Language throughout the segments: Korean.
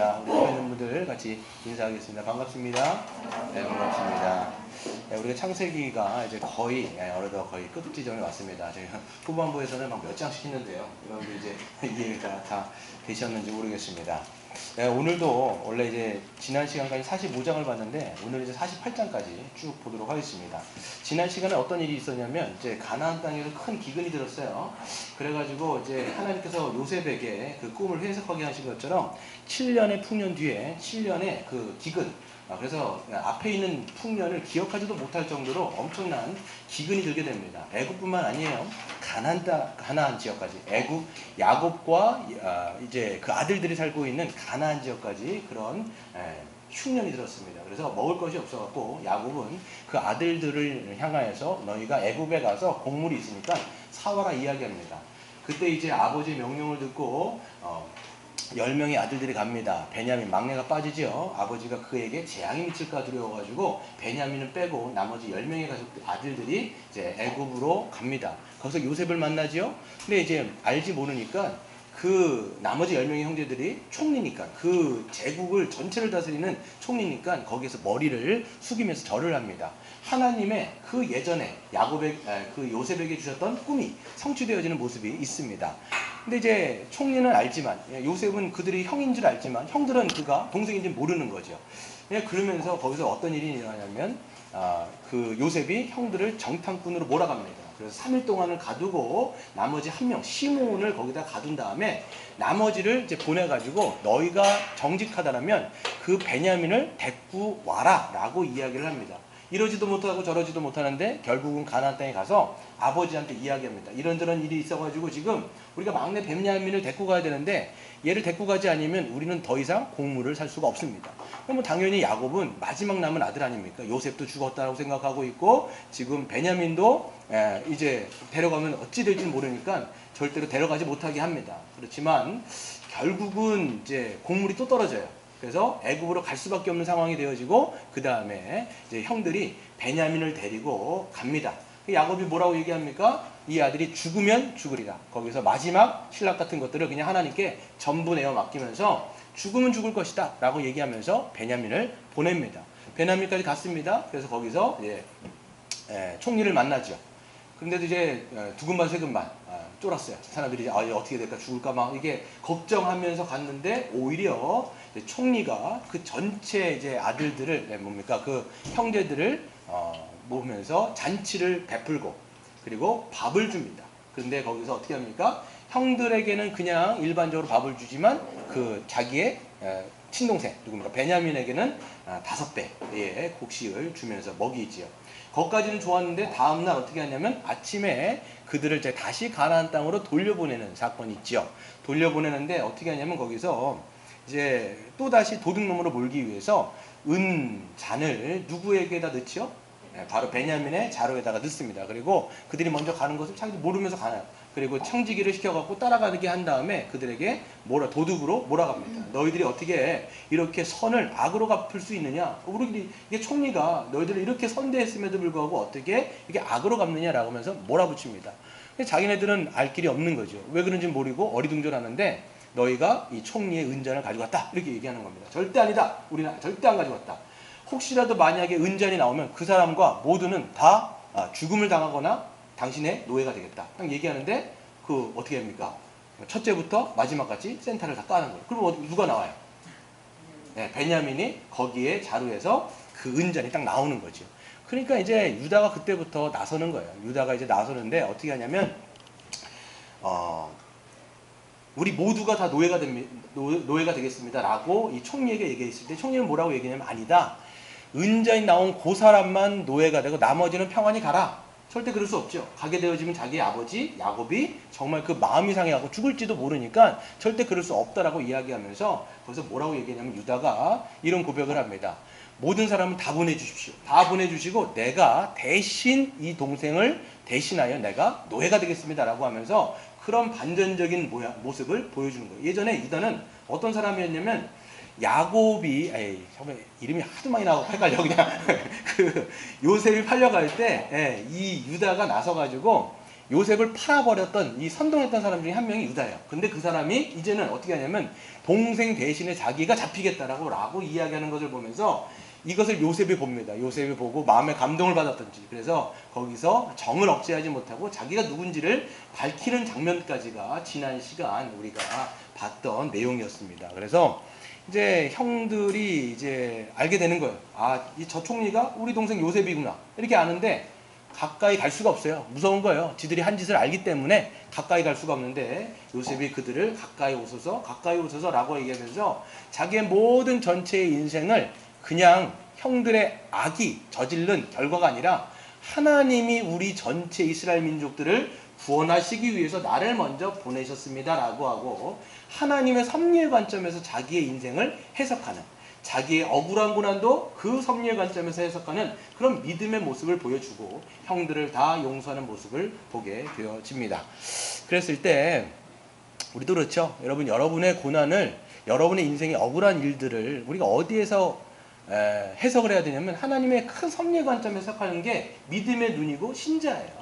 하겠습니다. 우리 옆에 있는 분들 같이 인사하겠습니다. 반갑습니다. 네, 반갑습니다. 네, 우리가 창세기가 이제 거의 어느덧 거의 끝 지점에 왔습니다. 저희가 후반부에서는 막 몇 장씩 했는데요. 여러분들 이제 이해가 다 되셨는지 모르겠습니다. 네, 오늘도 원래 이제 지난 시간까지 45장을 봤는데 오늘 이제 48장까지 쭉 보도록 하겠습니다. 지난 시간에 어떤 일이 있었냐면 이제 가나안 땅에서 큰 기근이 들었어요. 그래가지고 이제 하나님께서 요셉에게 그 꿈을 해석하게 하신 것처럼 7년의 풍년 뒤에 7년의 그 기근, 그래서 앞에 있는 풍년을 기억하지도 못할 정도로 엄청난 기근이 들게 됩니다. 애굽뿐만 아니에요. 가나안 지역까지, 애굽 야곱과 이제 그 아들들이 살고 있는 가나안 지역까지 그런 흉년이 들었습니다. 그래서 먹을 것이 없어갖고 야곱은 그 아들들을 향하여서 너희가 애굽에 가서 곡물이 있으니까 사와라 이야기합니다. 그때 이제 아버지의 명령을 듣고 10명의 아들들이 갑니다. 베냐민 막내가 빠지죠. 아버지가 그에게 재앙이 미칠까 두려워가지고 베냐민을 빼고 나머지 10명의 아들들이 이제 애굽으로 갑니다. 거기서 요셉을 만나죠. 근데 이제 알지 모르니까 그 나머지 10명의 형제들이 총리니까 그 제국을 전체를 다스리는 총리니까 거기에서 머리를 숙이면서 절을 합니다. 하나님의 그 예전에 그 요셉에게 주셨던 꿈이 성취되어지는 모습이 있습니다. 근데 이제 총리는 알지만 요셉은 그들이 형인 줄 알지만 형들은 그가 동생인 줄 모르는 거죠. 그러면서 거기서 어떤 일이 일어나냐면 그 요셉이 형들을 정탐꾼으로 몰아갑니다. 그래서 3일 동안을 가두고 나머지 한 명 시몬을 거기다 가둔 다음에 나머지를 이제 보내가지고 너희가 정직하다라면 그 베냐민을 데리고 와라 라고 이야기를 합니다. 이러지도 못하고 저러지도 못하는데 결국은 가나안 땅에 가서 아버지한테 이야기합니다. 이런저런 일이 있어가지고 지금 우리가 막내 베냐민을 데리고 가야 되는데 얘를 데리고 가지 않으면 우리는 더 이상 곡물을 살 수가 없습니다. 그럼 당연히 야곱은 마지막 남은 아들 아닙니까? 요셉도 죽었다고 생각하고 있고 지금 베냐민도 이제 데려가면 어찌 될지는 모르니까 절대로 데려가지 못하게 합니다. 그렇지만 결국은 이제 곡물이 또 떨어져요. 그래서 애굽으로 갈 수밖에 없는 상황이 되어지고 그 다음에 이제 형들이 베냐민을 데리고 갑니다. 야곱이 뭐라고 얘기합니까? 이 아들이 죽으면 죽으리라. 거기서 마지막 신락 같은 것들을 그냥 하나님께 전부 내어 맡기면서 죽으면 죽을 것이다 라고 얘기하면서 베냐민을 보냅니다. 베냐민까지 갔습니다. 그래서 거기서 이제 총리를 만나죠. 그런데도 이제 두근반 세근반 쫄았어요. 사람들이 이제 어떻게 될까 죽을까 막 이게 걱정하면서 갔는데 오히려 총리가 그 전체 이제 아들들을 뭡니까 그 형제들을 모으면서 잔치를 베풀고 그리고 밥을 줍니다. 그런데 거기서 어떻게 합니까? 형들에게는 그냥 일반적으로 밥을 주지만 그 자기의 친동생 누굽니까 베냐민에게는 5배의 곡식을 주면서 먹이지요. 거기까지는 좋았는데 다음날 어떻게 하냐면 아침에 그들을 이제 다시 가나안 땅으로 돌려보내는 사건이 있죠. 돌려보내는데 어떻게 하냐면 거기서 이제 또 다시 도둑놈으로 몰기 위해서 은잔을 누구에게다 넣죠? 바로 베냐민의 자루에다가 넣습니다. 그리고 그들이 먼저 가는 것을 자기도 모르면서 가나요. 그리고 청지기를 시켜갖고 따라가게 한 다음에 그들에게 도둑으로 몰아갑니다. 너희들이 어떻게 이렇게 선을 악으로 갚을 수 있느냐? 우리 이게 총리가 너희들을 이렇게 선대했음에도 불구하고 어떻게 이게 악으로 갚느냐라고 하면서 몰아붙입니다. 자기네들은 알 길이 없는 거죠. 왜 그런지 모르고 어리둥절하는데 너희가 이 총리의 은잔을 가져갔다 이렇게 얘기하는 겁니다. 절대 아니다. 우리는 절대 안 가져갔다. 혹시라도 만약에 은잔이 나오면 그 사람과 모두는 다 죽음을 당하거나 당신의 노예가 되겠다. 딱 얘기하는데 그 어떻게 합니까? 첫째부터 마지막까지 센터를 다 까는 거예요. 그럼 누가 나와요? 베냐민이 거기에 자루에서 그 은잔이 딱 나오는 거죠. 그러니까 이제 유다가 그때부터 나서는 거예요. 유다가 이제 나서는데 어떻게 하냐면 우리 모두가 다 노예가 되겠습니다라고 이 총리에게 얘기했을 때 총리는 뭐라고 얘기하냐면 아니다. 은잔이 나온 그 사람만 노예가 되고 나머지는 평안히 가라. 절대 그럴 수 없죠. 가게 되어지면 자기 아버지 야곱이 정말 그 마음이 상해하고 죽을지도 모르니까 절대 그럴 수 없다라고 이야기하면서 거기서 뭐라고 얘기하냐면 유다가 이런 고백을 합니다. 모든 사람은 다 보내주십시오. 다 보내주시고 내가 대신 이 동생을 대신하여 내가 노예가 되겠습니다라고 하면서 그런 반전적인 모습을 보여주는 거예요. 예전에 유다는 어떤 사람이었냐면 야곱이 이름이 하도 많이 나고 헷갈려 그냥 그 요셉이 팔려갈 때 이 유다가 나서가지고 요셉을 팔아버렸던 이 선동했던 사람 중에 한 명이 유다예요. 근데 그 사람이 이제는 어떻게 하냐면 동생 대신에 자기가 잡히겠다라고 이야기하는 것을 보면서 이것을 요셉이 봅니다. 요셉이 보고 마음에 감동을 받았던지, 그래서 거기서 정을 억제하지 못하고 자기가 누군지를 밝히는 장면까지가 지난 시간 우리가 봤던 내용이었습니다. 그래서 이제 형들이 이제 알게 되는 거예요. 아, 저 총리가 우리 동생 요셉이구나. 이렇게 아는데 가까이 갈 수가 없어요. 무서운 거예요. 지들이 한 짓을 알기 때문에 가까이 갈 수가 없는데 요셉이 그들을 가까이 오소서 라고 얘기하면서 자기의 모든 전체의 인생을 그냥 형들의 악이 저지른 결과가 아니라 하나님이 우리 전체 이스라엘 민족들을 구원하시기 위해서 나를 먼저 보내셨습니다 라고 하고 하나님의 섭리의 관점에서 자기의 인생을 해석하는, 자기의 억울한 고난도 그 섭리의 관점에서 해석하는 그런 믿음의 모습을 보여주고 형들을 다 용서하는 모습을 보게 되어집니다. 그랬을 때 우리도 그렇죠. 여러분의 고난을, 여러분의 인생의 억울한 일들을 우리가 어디에서 해석을 해야 되냐면 하나님의 큰 섭리의 관점에서 해석하는 게 믿음의 눈이고 신자예요.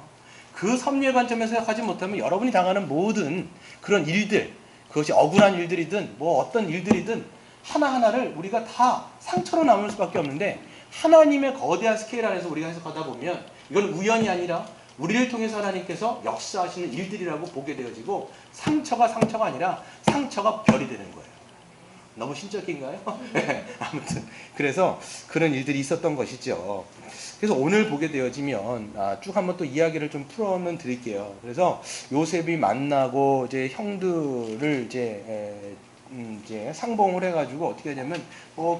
그 섭리의 관점에서 해석하지 못하면 여러분이 당하는 모든 그런 일들, 그것이 억울한 일들이든 뭐 어떤 일들이든 하나하나를 우리가 다 상처로 남을 수밖에 없는데, 하나님의 거대한 스케일 안에서 우리가 해석하다 보면 이건 우연이 아니라 우리를 통해서 하나님께서 역사하시는 일들이라고 보게 되어지고, 상처가 아니라 상처가 별이 되는 거예요. 너무 신적인가요? 아무튼 그래서 그런 일들이 있었던 것이죠. 그래서 오늘 보게 되어지면 쭉 한번 또 이야기를 좀 풀어는 드릴게요. 그래서 요셉이 만나고 이제 형들을 이제 상봉을 해가지고 어떻게 하냐면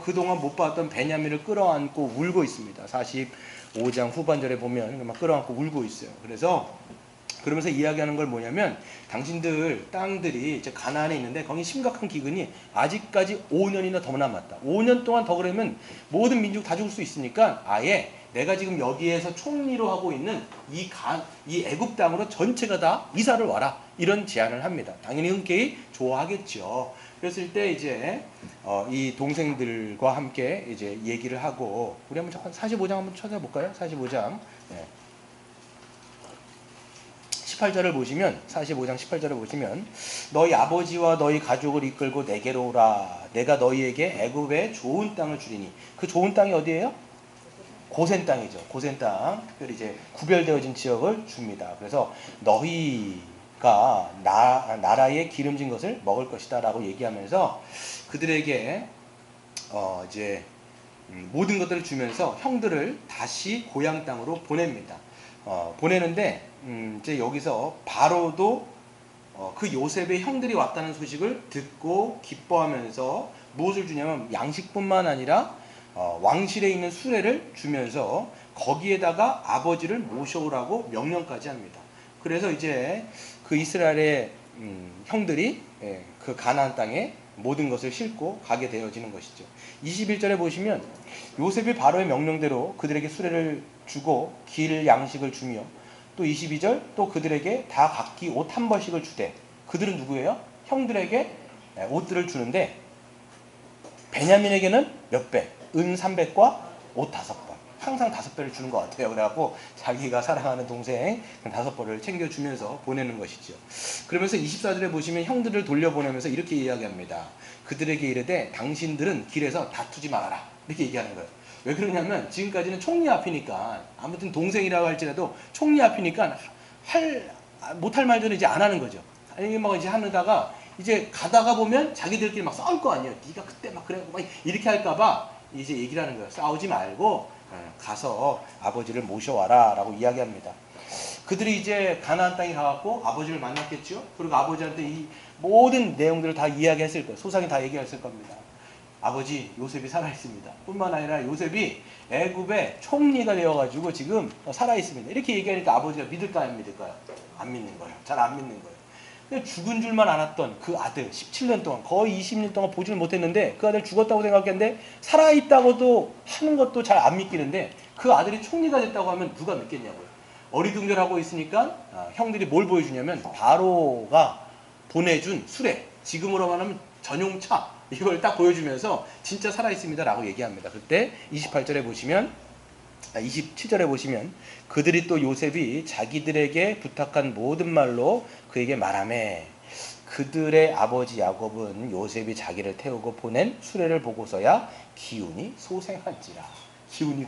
그동안 못 봤던 베냐민을 끌어안고 울고 있습니다. 45장 후반절에 보면 막 끌어안고 울고 있어요. 그래서 그러면서 이야기하는 걸 뭐냐면, 당신들 땅들이 이제 가나안에 있는데 거기 심각한 기근이 아직까지 5년이나 더 남았다. 5년 동안 더 그러면 모든 민족 다 죽을 수 있으니까 아예 내가 지금 여기에서 총리로 하고 있는 이 애굽 땅으로 전체가 다 이사를 와라. 이런 제안을 합니다. 당연히 흔쾌히 좋아하겠죠. 그랬을 때 이제 이 동생들과 함께 이제 얘기를 하고, 우리 한번 45장 한번 찾아볼까요? 45장. 네. 18절을 보시면, 45장 18절을 보시면, 너희 아버지와 너희 가족을 이끌고 내게로 오라. 내가 너희에게 애굽의 좋은 땅을 주리니. 그 좋은 땅이 어디예요? 고센 땅이죠. 고센 땅. 특별히 이제 구별되어진 지역을 줍니다. 그래서 너희가 나라의 기름진 것을 먹을 것이다 라고 얘기하면서 그들에게 이제 모든 것들을 주면서 형들을 다시 고향 땅으로 보냅니다. 보내는데 이제 여기서 바로도 그 요셉의 형들이 왔다는 소식을 듣고 기뻐하면서 무엇을 주냐면 양식뿐만 아니라 왕실에 있는 수레를 주면서 거기에다가 아버지를 모셔오라고 명령까지 합니다. 그래서 이제 그 이스라엘의 형들이 그 가나안 땅에 모든 것을 싣고 가게 되어지는 것이죠. 21절에 보시면 요셉이 바로의 명령대로 그들에게 수레를 주고 길 양식을 주며, 또 22절 또 그들에게 다 각기 옷 한 벌씩을 주되, 그들은 누구예요? 형들에게 옷들을 주는데 베냐민에게는 몇 배? 은 300과 옷 5벌. 항상 5배를 주는 것 같아요. 그래갖고 자기가 사랑하는 동생 5벌을 챙겨주면서 보내는 것이죠. 그러면서 24절에 보시면 형들을 돌려보내면서 이렇게 이야기합니다. 그들에게 이르되 당신들은 길에서 다투지 말아라. 이렇게 얘기하는 거예요. 왜 그러냐면 지금까지는 총리 앞이니까, 아무튼 동생이라고 할지라도 총리 앞이니까 못할 말들은 이제 안 하는 거죠. 아니 막 이제 하다가 이제 가다가 보면 자기들끼리 막 싸울 거 아니에요. 네가 그때 막 그래 막 이렇게 할까봐 이제 얘기를 하는 거예요. 싸우지 말고 가서 아버지를 모셔와라 라고 이야기합니다. 그들이 이제 가나안 땅에 가갖고 아버지를 만났겠죠. 그리고 아버지한테 이 모든 내용들을 다 이야기했을 거예요. 소상히 다 얘기했을 겁니다. 아버지 요셉이 살아있습니다. 뿐만 아니라 요셉이 애굽의 총리가 되어가지고 지금 살아있습니다. 이렇게 얘기하니까 아버지가 믿을까요 안 믿을까요? 안 믿는 거예요. 잘 안 믿는 거예요. 죽은 줄만 알았던 그 아들 17년 동안, 거의 20년 동안 보지를 못했는데 그 아들 죽었다고 생각했는데 살아있다고도 하는 것도 잘 안 믿기는데, 그 아들이 총리가 됐다고 하면 누가 믿겠냐고요. 어리둥절하고 있으니까 형들이 뭘 보여주냐면 바로가 보내준 수레, 지금으로 말하면 전용차, 이걸 딱 보여주면서 진짜 살아있습니다 라고 얘기합니다. 그때 28절에 보시면 27절에 보시면 그들이 또 요셉이 자기들에게 부탁한 모든 말로 그에게 말하매 그들의 아버지 야곱은 요셉이 자기를 태우고 보낸 수레를 보고서야 기운이 소생한지라. 기운이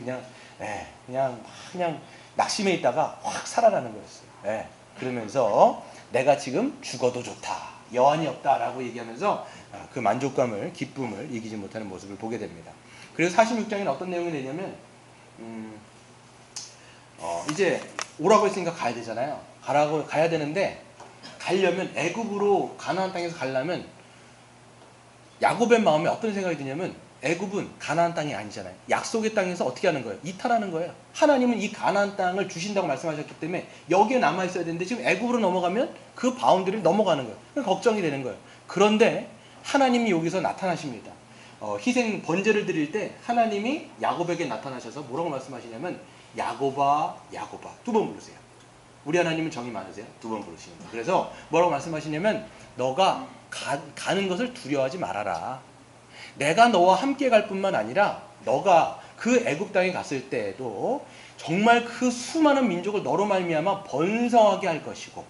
그냥 낙심해 있다가 확 살아나는 거였어요. 그러면서 내가 지금 죽어도 좋다, 여한이 없다라고 얘기하면서 그 만족감을, 기쁨을 이기지 못하는 모습을 보게 됩니다. 그래서 46장에는 어떤 내용이 되냐면 이제 오라고 했으니까 가야 되잖아요. 가야 되는데 가려면 애굽으로 가나안 땅에서 가려면 야곱의 마음에 어떤 생각이 드냐면 애굽은 가나안 땅이 아니잖아요. 약속의 땅에서 어떻게 하는 거예요? 이탈하는 거예요. 하나님은 이 가나안 땅을 주신다고 말씀하셨기 때문에 여기에 남아 있어야 되는데 지금 애굽으로 넘어가면 그 바운드리를 넘어가는 거예요. 걱정이 되는 거예요. 그런데 하나님이 여기서 나타나십니다. 희생 번제를 드릴 때 하나님이 야곱에게 나타나셔서 뭐라고 말씀하시냐면 야곱아 야곱아 두 번 부르세요. 우리 하나님은 정이 많으세요. 두 번 부르시는 거예요. 그래서 뭐라고 말씀하시냐면 너가 가는 것을 두려워하지 말아라. 내가 너와 함께 갈 뿐만 아니라 너가 그 애굽 땅에 갔을 때에도 정말 그 수많은 민족을 너로 말미암아 번성하게 할 것이고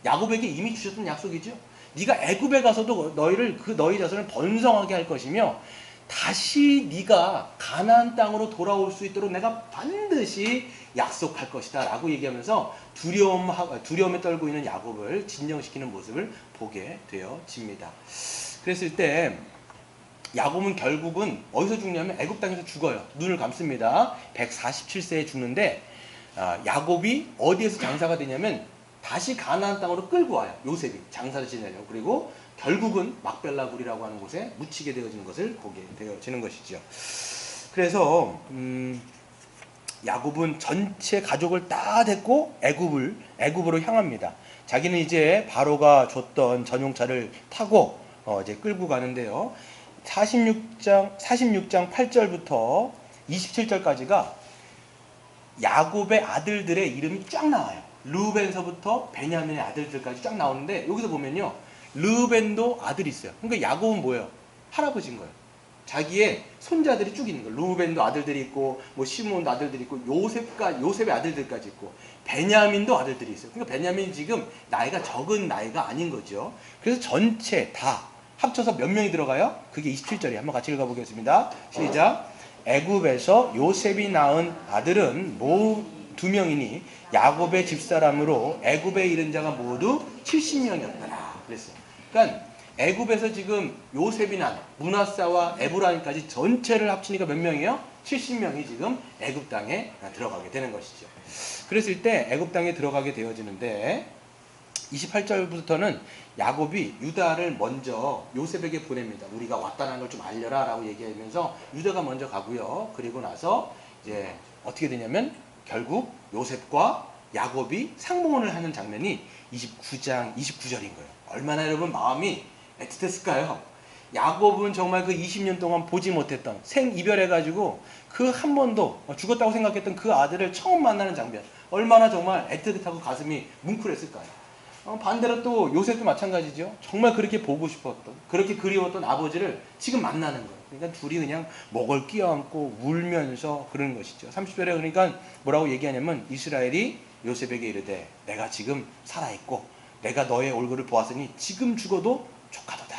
야곱에게 이미 주셨던 약속이죠. 네가 애굽에 가서도 너희 자손을 번성하게 할 것이며 다시 네가 가나안 땅으로 돌아올 수 있도록 내가 반드시 약속할 것이다 라고 얘기하면서 두려움에 떨고 있는 야곱을 진정시키는 모습을 보게 되어집니다. 그랬을 때 야곱은 결국은 어디서 죽냐면 애굽 땅에서 죽어요. 눈을 감습니다. 147세에 죽는데 야곱이 어디에서 장사가 되냐면 다시 가나안 땅으로 끌고 와요. 요셉이 장사를 지내려고. 그리고 결국은 막벨라굴이라고 하는 곳에 묻히게 되어지는 것을 보게 되어지는 것이죠. 그래서 야곱은 전체 가족을 다 데리고 애굽으로 향합니다. 자기는 이제 바로가 줬던 전용차를 타고 이제 끌고 가는데요. 46장 8절부터 27절까지가 야곱의 아들들의 이름이 쫙 나와요. 르우벤서부터 베냐민의 아들들까지 쫙 나오는데 여기서 보면요. 르우벤도 아들이 있어요. 그러니까 야곱은 뭐예요? 할아버지인 거예요. 자기의 손자들이 쭉 있는 거예요. 르우벤도 아들들이 있고 뭐 시므온도 아들들이 있고 요셉의 아들들까지 있고 베냐민도 아들들이 있어요. 그러니까 베냐민이 지금 나이가 적은 나이가 아닌 거죠. 그래서 전체 다 합쳐서 몇 명이 들어가요? 그게 27절이에요. 한번 같이 읽어보겠습니다. 시작. 애굽에서 요셉이 낳은 아들은 모두 2명이니 야곱의 집사람으로 애굽에 이른 자가 모두 70명이었더라. 그랬어요. 그러니까 애굽에서 지금 요셉이 난 므낫사와 에브라임까지 전체를 합치니까 몇 명이에요? 70명이 지금 애굽 땅에 들어가게 되는 것이죠. 그랬을 때 애굽 땅에 들어가게 되어지는데 28절부터는 야곱이 유다를 먼저 요셉에게 보냅니다. 우리가 왔다는 걸 좀 알려라 라고 얘기하면서 유다가 먼저 가고요. 그리고 나서 이제 어떻게 되냐면 결국 요셉과 야곱이 상봉을 하는 장면이 29장 29절인 거예요. 얼마나 여러분 마음이 애틋했을까요? 야곱은 정말 그 20년 동안 보지 못했던 생이별해가지고 그 한 번도 죽었다고 생각했던 그 아들을 처음 만나는 장면, 얼마나 정말 애틋하고 가슴이 뭉클했을까요? 반대로 또 요셉도 마찬가지죠. 정말 그렇게 보고 싶었던, 그렇게 그리웠던 아버지를 지금 만나는 거예요. 그러니까 둘이 그냥 목을 끼어안고 울면서 그러는 것이죠. 30절에 그러니까 뭐라고 얘기하냐면 이스라엘이 요셉에게 이르되 내가 지금 살아있고 내가 너의 얼굴을 보았으니 지금 죽어도 조카도다.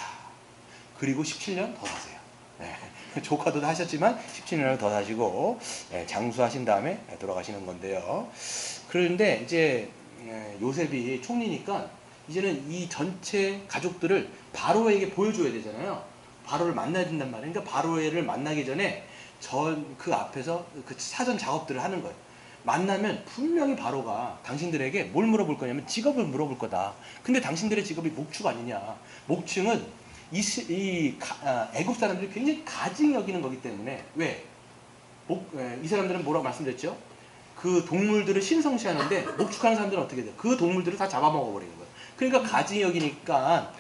그리고 17년 더 사세요. 조카도 하셨지만 17년을 더 사시고 장수하신 다음에 돌아가시는 건데요. 그런데 이제 요셉이 총리니까 이제는 이 전체 가족들을 바로에게 보여줘야 되잖아요. 바로를 만나야 된단 말이에요. 그러니까 바로를 만나기 전에 그 앞에서 그 사전 작업들을 하는 거예요. 만나면 분명히 바로가 당신들에게 뭘 물어볼 거냐면 직업을 물어볼 거다. 근데 당신들의 직업이 목축 아니냐. 목축은 애굽 사람들이 굉장히 가증히 여기는 거기 때문에 왜? 이 사람들은 뭐라고 말씀드렸죠? 그 동물들을 신성시하는데 목축하는 사람들은 어떻게 돼요? 그 동물들을 다 잡아먹어버리는 거예요. 그러니까 가증히 여기니까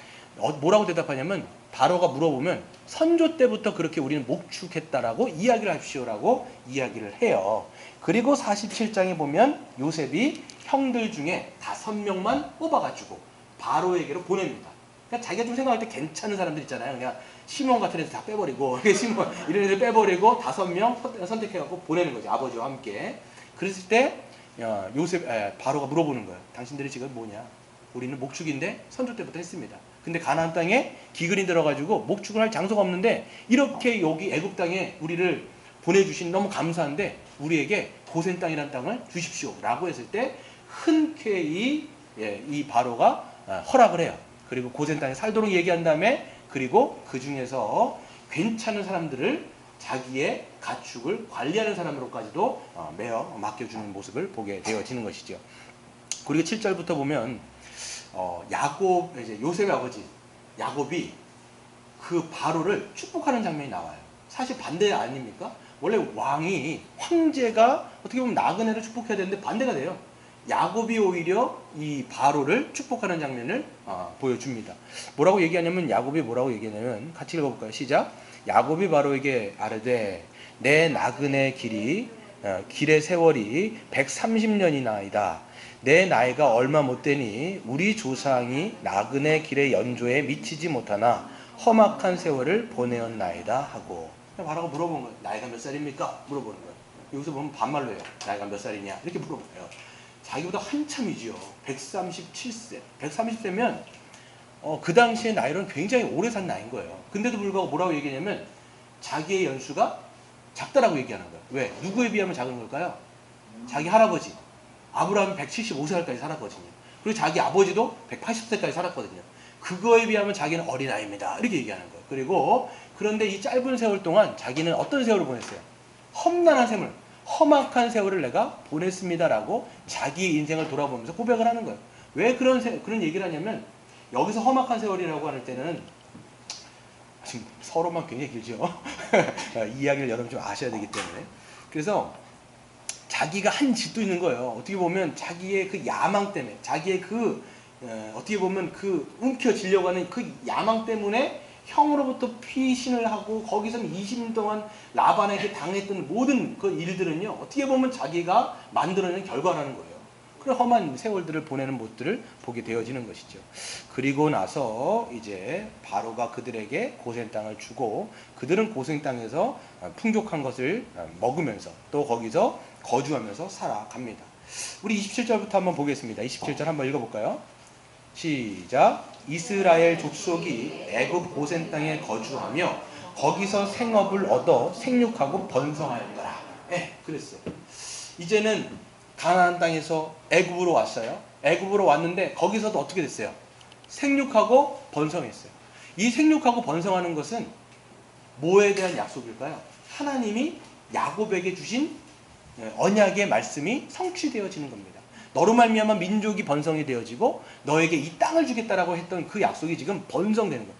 뭐라고 대답하냐면 바로가 물어보면 선조 때부터 그렇게 우리는 목축했다라고 이야기를 하십시오라고 이야기를 해요. 그리고 47장에 보면 요셉이 형들 중에 5명만 뽑아가지고 바로에게로 보냅니다. 그러니까 자기가 좀 생각할 때 괜찮은 사람들 있잖아요. 그냥 시몬 같은 애들 다 빼버리고 시몬 이런 애들 빼버리고 5명 선택해갖고 보내는 거죠. 아버지와 함께. 그랬을 때 바로가 물어보는 거예요. 당신들이 지금 뭐냐? 우리는 목축인데 선조 때부터 했습니다. 근데 가나안 땅에 기근이 들어가지고 목축을 할 장소가 없는데 이렇게 여기 애굽 땅에 우리를 보내주신 너무 감사한데 우리에게 고센 땅이라는 땅을 주십시오 라고 했을 때 흔쾌히 이 바로가 허락을 해요. 그리고 고센 땅에 살도록 얘기한 다음에 그리고 그 중에서 괜찮은 사람들을 자기의 가축을 관리하는 사람으로까지도 매어 맡겨주는 모습을 보게 되어지는 것이죠. 그리고 7절부터 보면 야곱, 이제 요셉의 아버지 야곱이 그 바로를 축복하는 장면이 나와요. 사실 반대 아닙니까? 원래 황제가 어떻게 보면 나그네를 축복해야 되는데 반대가 돼요. 야곱이 오히려 이 바로를 축복하는 장면을 보여줍니다. 뭐라고 얘기하냐면 야곱이 뭐라고 얘기하냐면 같이 읽어볼까요? 시작. 야곱이 바로에게 아르되 내 나그네 길의 세월이 130년이나이다. 내 나이가 얼마 못되니 우리 조상이 나그네 길의 연조에 미치지 못하나 험악한 세월을 보내었나이다 하고 바로가 물어본 거예요. 나이가 몇 살입니까? 물어보는 거예요. 여기서 보면 반말로 해요. 나이가 몇 살이냐? 이렇게 물어봐요. 자기보다 한참이지요. 137세. 130세면 그 당시의 나이로는 굉장히 오래 산 나이인 거예요. 근데도 불구하고 뭐라고 얘기하냐면 자기의 연수가 작다라고 얘기하는 거예요. 왜? 누구에 비하면 작은 걸까요? 자기 할아버지. 아브라함이 175세까지 살았거든요. 그리고 자기 아버지도 180세까지 살았거든요. 그거에 비하면 자기는 어린아이입니다. 이렇게 얘기하는 거예요. 그리고 그런데 이 짧은 세월 동안 자기는 어떤 세월을 보냈어요? 험난한 세월, 험악한 세월을 내가 보냈습니다라고 자기 인생을 돌아보면서 고백을 하는 거예요. 왜 그런 얘기를 하냐면 여기서 험악한 세월이라고 할 때는 지금 서로만 굉장히 길죠. 이 이야기를 여러분 좀 아셔야 되기 때문에. 그래서 자기가 한 짓도 있는 거예요. 어떻게 보면 자기의 그 야망 때문에, 자기의 어떻게 보면 움켜쥐려고 하는 그 야망 때문에 형으로부터 피신을 하고 거기서 20년 동안 라반에게 당했던 모든 그 일들은요, 어떻게 보면 자기가 만들어낸 결과라는 거예요. 그런 험한 세월들을 보내는 모습들을 보게 되어지는 것이죠. 그리고 나서 이제 바로가 그들에게 고센 땅을 주고 그들은 고센 땅에서 풍족한 것을 먹으면서 또 거기서 거주하면서 살아갑니다. 우리 27절부터 한번 보겠습니다. 27절 한번 읽어볼까요? 시작. 이스라엘 족속이 애굽 고센 땅에 거주하며 거기서 생업을 얻어 생육하고 번성하였더라. 그랬어요. 이제는 가나안 땅에서 애굽으로 왔어요. 애굽으로 왔는데 거기서도 어떻게 됐어요? 생육하고 번성했어요. 이 생육하고 번성하는 것은 뭐에 대한 약속일까요? 하나님이 야곱에게 주신 언약의 말씀이 성취되어지는 겁니다. 너로 말미암아 민족이 번성이 되어지고 너에게 이 땅을 주겠다라고 했던 그 약속이 지금 번성되는 거예요.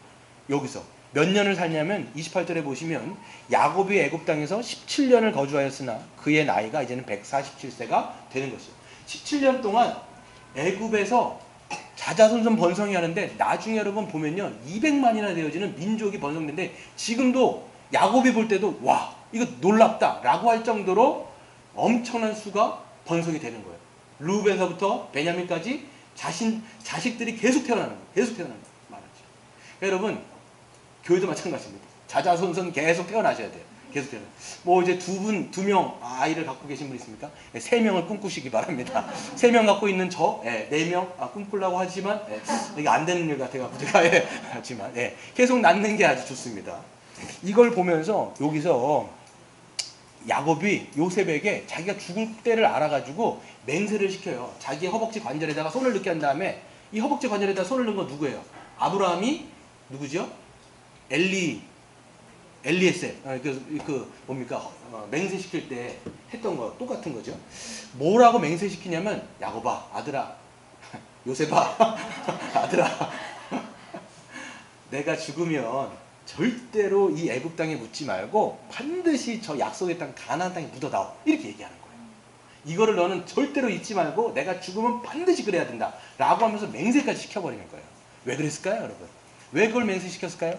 여기서 몇 년을 살냐면 28절에 보시면 야곱이 애굽 땅에서 17년을 거주하였으나 그의 나이가 이제는 147세가 되는 것이죠. 17년 동안 애굽에서 자자손손 번성이 하는데 나중에 여러분 보면요 200만이나 되어지는 민족이 번성되는데 지금도 야곱이 볼 때도 와 이거 놀랍다 라고 할 정도로 엄청난 수가 번성이 되는 거예요. 루벤서부터 베냐민까지 자식들이 계속 태어나는 거예요. 계속 태어나는 거예요. 말하죠. 여러분 교회도 마찬가지입니다. 자자손손 계속 태어나셔야 돼요. 계속 태어나. 뭐 이제 두 명 아이를 갖고 계신 분 있습니까? 3명을 꿈꾸시기 바랍니다. 3명 갖고 있는 저, 4명 꿈꾸려고 하지만 이게 안 되는 일 같아가지고 제가 하지만 계속 낳는 게 아주 좋습니다. 이걸 보면서 여기서 야곱이 요셉에게 자기가 죽을 때를 알아가지고 맹세를 시켜요. 자기의 허벅지 관절에다가 손을 넣게 한 다음에 이 허벅지 관절에다가 손을 넣은 건 누구예요? 아브라함이 누구죠? 엘리에셀 뭡니까 맹세시킬 때 했던 거 똑같은 거죠. 뭐라고 맹세시키냐면 야곱아 아들아 요셉아 아들아 내가 죽으면 절대로 이 애굽 땅에 묻지 말고 반드시 저 약속의 땅 가나안 땅에 묻어다오 이렇게 얘기하는 거예요. 이거를 너는 절대로 잊지 말고 내가 죽으면 반드시 그래야 된다 라고 하면서 맹세까지 시켜버리는 거예요. 왜 그랬을까요 여러분? 왜 그걸 맹세시켰을까요?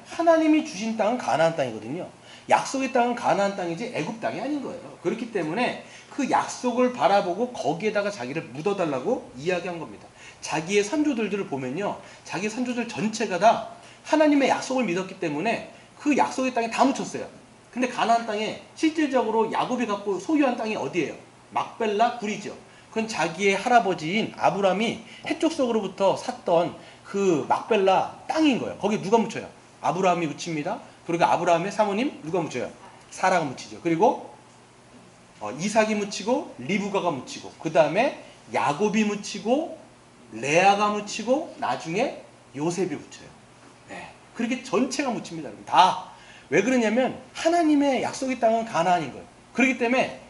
하나님이 주신 땅은 가나안 땅이거든요. 약속의 땅은 가나안 땅이지 애굽 땅이 아닌 거예요. 그렇기 때문에 그 약속을 바라보고 거기에다가 자기를 묻어달라고 이야기한 겁니다. 자기의 선조들을 보면요, 자기 선조들 전체가 다 하나님의 약속을 믿었기 때문에 그 약속의 땅에 다 묻혔어요. 근데 가나안 땅에 실질적으로 야곱이 갖고 소유한 땅이 어디예요? 막벨라 굴이죠. 그건 자기의 할아버지인 아브람이 해족속으로부터 샀던 그 막벨라 땅인 거예요. 거기 누가 묻혀요? 아브라함이 묻힙니다. 그리고 아브라함의 사모님 누가 묻혀요? 사라가 묻히죠. 그리고 이삭이 묻히고 리브가가 묻히고 그 다음에 야곱이 묻히고 레아가 묻히고 나중에 요셉이 묻혀요. 네. 그렇게 전체가 묻힙니다. 다. 왜 그러냐면 하나님의 약속의 땅은 가나안인 거예요. 그렇기 때문에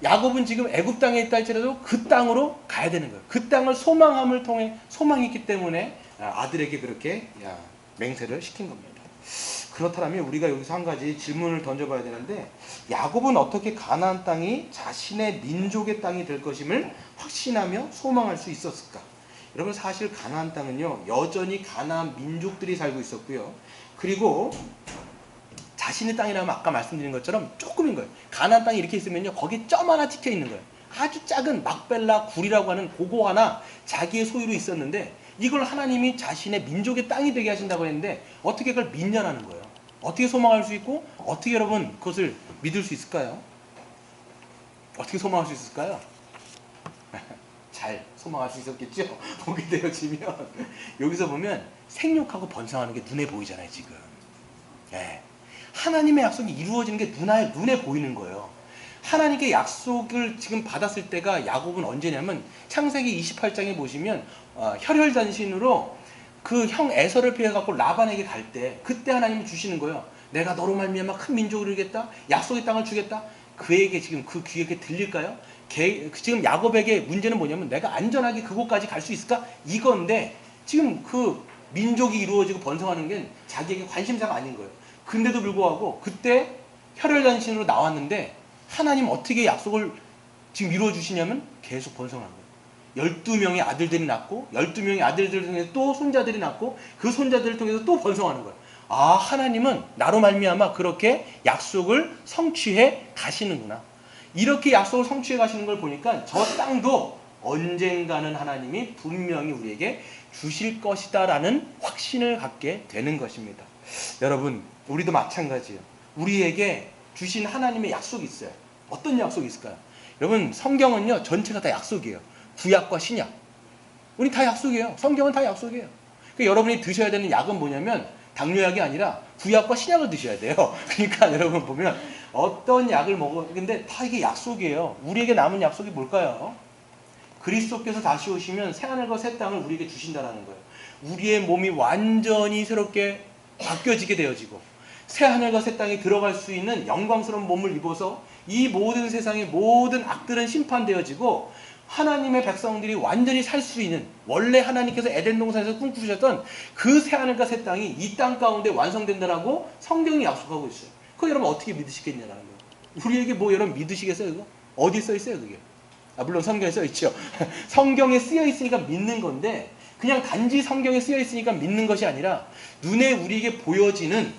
야곱은 지금 애굽 땅에 있다 할지라도 그 땅으로 가야 되는 거예요. 그 땅을 소망함을 통해 소망이 있기 때문에 아들에게 그렇게 맹세를 시킨 겁니다. 그렇다면 우리가 여기서 한 가지 질문을 던져봐야 되는데, 야곱은 어떻게 가나안 땅이 자신의 민족의 땅이 될 것임을 확신하며 소망할 수 있었을까? 여러분, 사실 가나안 땅은요, 여전히 가나안 민족들이 살고 있었고요. 그리고 자신의 땅이라면 아까 말씀드린 것처럼 조금인 거예요. 가나안 땅이 이렇게 있으면요, 거기에 점 하나 찍혀 있는 거예요. 아주 작은 막벨라 굴이라고 하는 고거 하나 자기의 소유로 있었는데, 이걸 하나님이 자신의 민족의 땅이 되게 하신다고 했는데 어떻게 그걸 믿냐라는 거예요. 어떻게 소망할 수 있고 어떻게 여러분 그것을 믿을 수 있을까요? 어떻게 소망할 수 있을까요? 잘 소망할 수 있었겠죠? 보게 되어지면 여기서 보면 생육하고 번성하는 게 눈에 보이잖아요. 지금 하나님의 약속이 이루어지는 게 눈에 보이는 거예요. 하나님께 약속을 지금 받았을 때가 야곱은 언제냐면 창세기 28장에 보시면 혈혈단신으로 그 형 에서를 피해 갖고 라반에게 갈 때 그때 하나님이 주시는 거예요. 내가 너로 말미암아 큰 민족을 이루겠다. 약속의 땅을 주겠다. 그에게 지금 그 귀에 들릴까요? 지금 야곱에게 문제는 뭐냐면 내가 안전하게 그곳까지 갈 수 있을까? 이건데 지금 그 민족이 이루어지고 번성하는 게 자기에게 관심사가 아닌 거예요. 근데도 불구하고 그때 혈혈단신으로 나왔는데 하나님 어떻게 약속을 지금 이루어 주시냐면 계속 번성한 거예요. 12명의 아들들이 낳고 12명의 아들들을 통해서 또 손자들이 낳고 그 손자들을 통해서 또 번성하는 거예요. 아, 하나님은 나로 말미암아 그렇게 약속을 성취해 가시는구나. 이렇게 약속을 성취해 가시는 걸 보니까 저 땅도 언젠가는 하나님이 분명히 우리에게 주실 것이다 라는 확신을 갖게 되는 것입니다. 여러분, 우리도 마찬가지예요. 우리에게 주신 하나님의 약속이 있어요. 어떤 약속이 있을까요? 여러분, 성경은요 전체가 다 약속이에요. 구약과 신약, 우리 다 약속이에요. 성경은 다 약속이에요. 그러니까 여러분이 드셔야 되는 약은 뭐냐면 당뇨약이 아니라 구약과 신약을 드셔야 돼요. 그러니까 여러분 보면 어떤 약을 먹어, 근데 다 이게 약속이에요. 우리에게 남은 약속이 뭘까요? 그리스도께서 다시 오시면 새하늘과 새 땅을 우리에게 주신다는 거예요. 우리의 몸이 완전히 새롭게 바뀌어지게 되어지고 새하늘과 새 땅에 들어갈 수 있는 영광스러운 몸을 입어서 이 모든 세상의 모든 악들은 심판되어지고 하나님의 백성들이 완전히 살 수 있는, 원래 하나님께서 에덴 동산에서 꿈꾸셨던 그 새하늘과 새 땅이 이 땅 가운데 완성된다라고 성경이 약속하고 있어요. 그거 여러분 어떻게 믿으시겠냐라는 거예요. 우리에게 뭐 여러분 믿으시겠어요? 이거? 어디 써 있어요 그게? 물론 성경에 써 있죠. 성경에 쓰여 있으니까 믿는 건데 그냥 단지 성경에 쓰여 있으니까 믿는 것이 아니라 눈에 우리에게 보여지는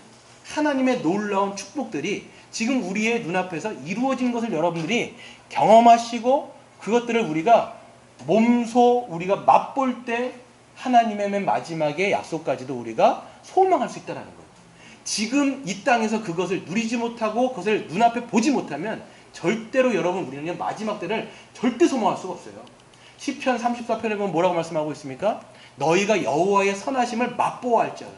하나님의 놀라운 축복들이 지금 우리의 눈앞에서 이루어진 것을 여러분들이 경험하시고 그것들을 우리가 몸소 우리가 맛볼 때 하나님의 맨 마지막에 약속까지도 우리가 소망할 수 있다는 거예요. 지금 이 땅에서 그것을 누리지 못하고 그것을 눈앞에 보지 못하면 절대로 여러분 우리는 마지막 때를 절대 소망할 수가 없어요. 시편 34편에 보면 뭐라고 말씀하고 있습니까? 너희가 여호와의 선하심을 맛보아 할지어다.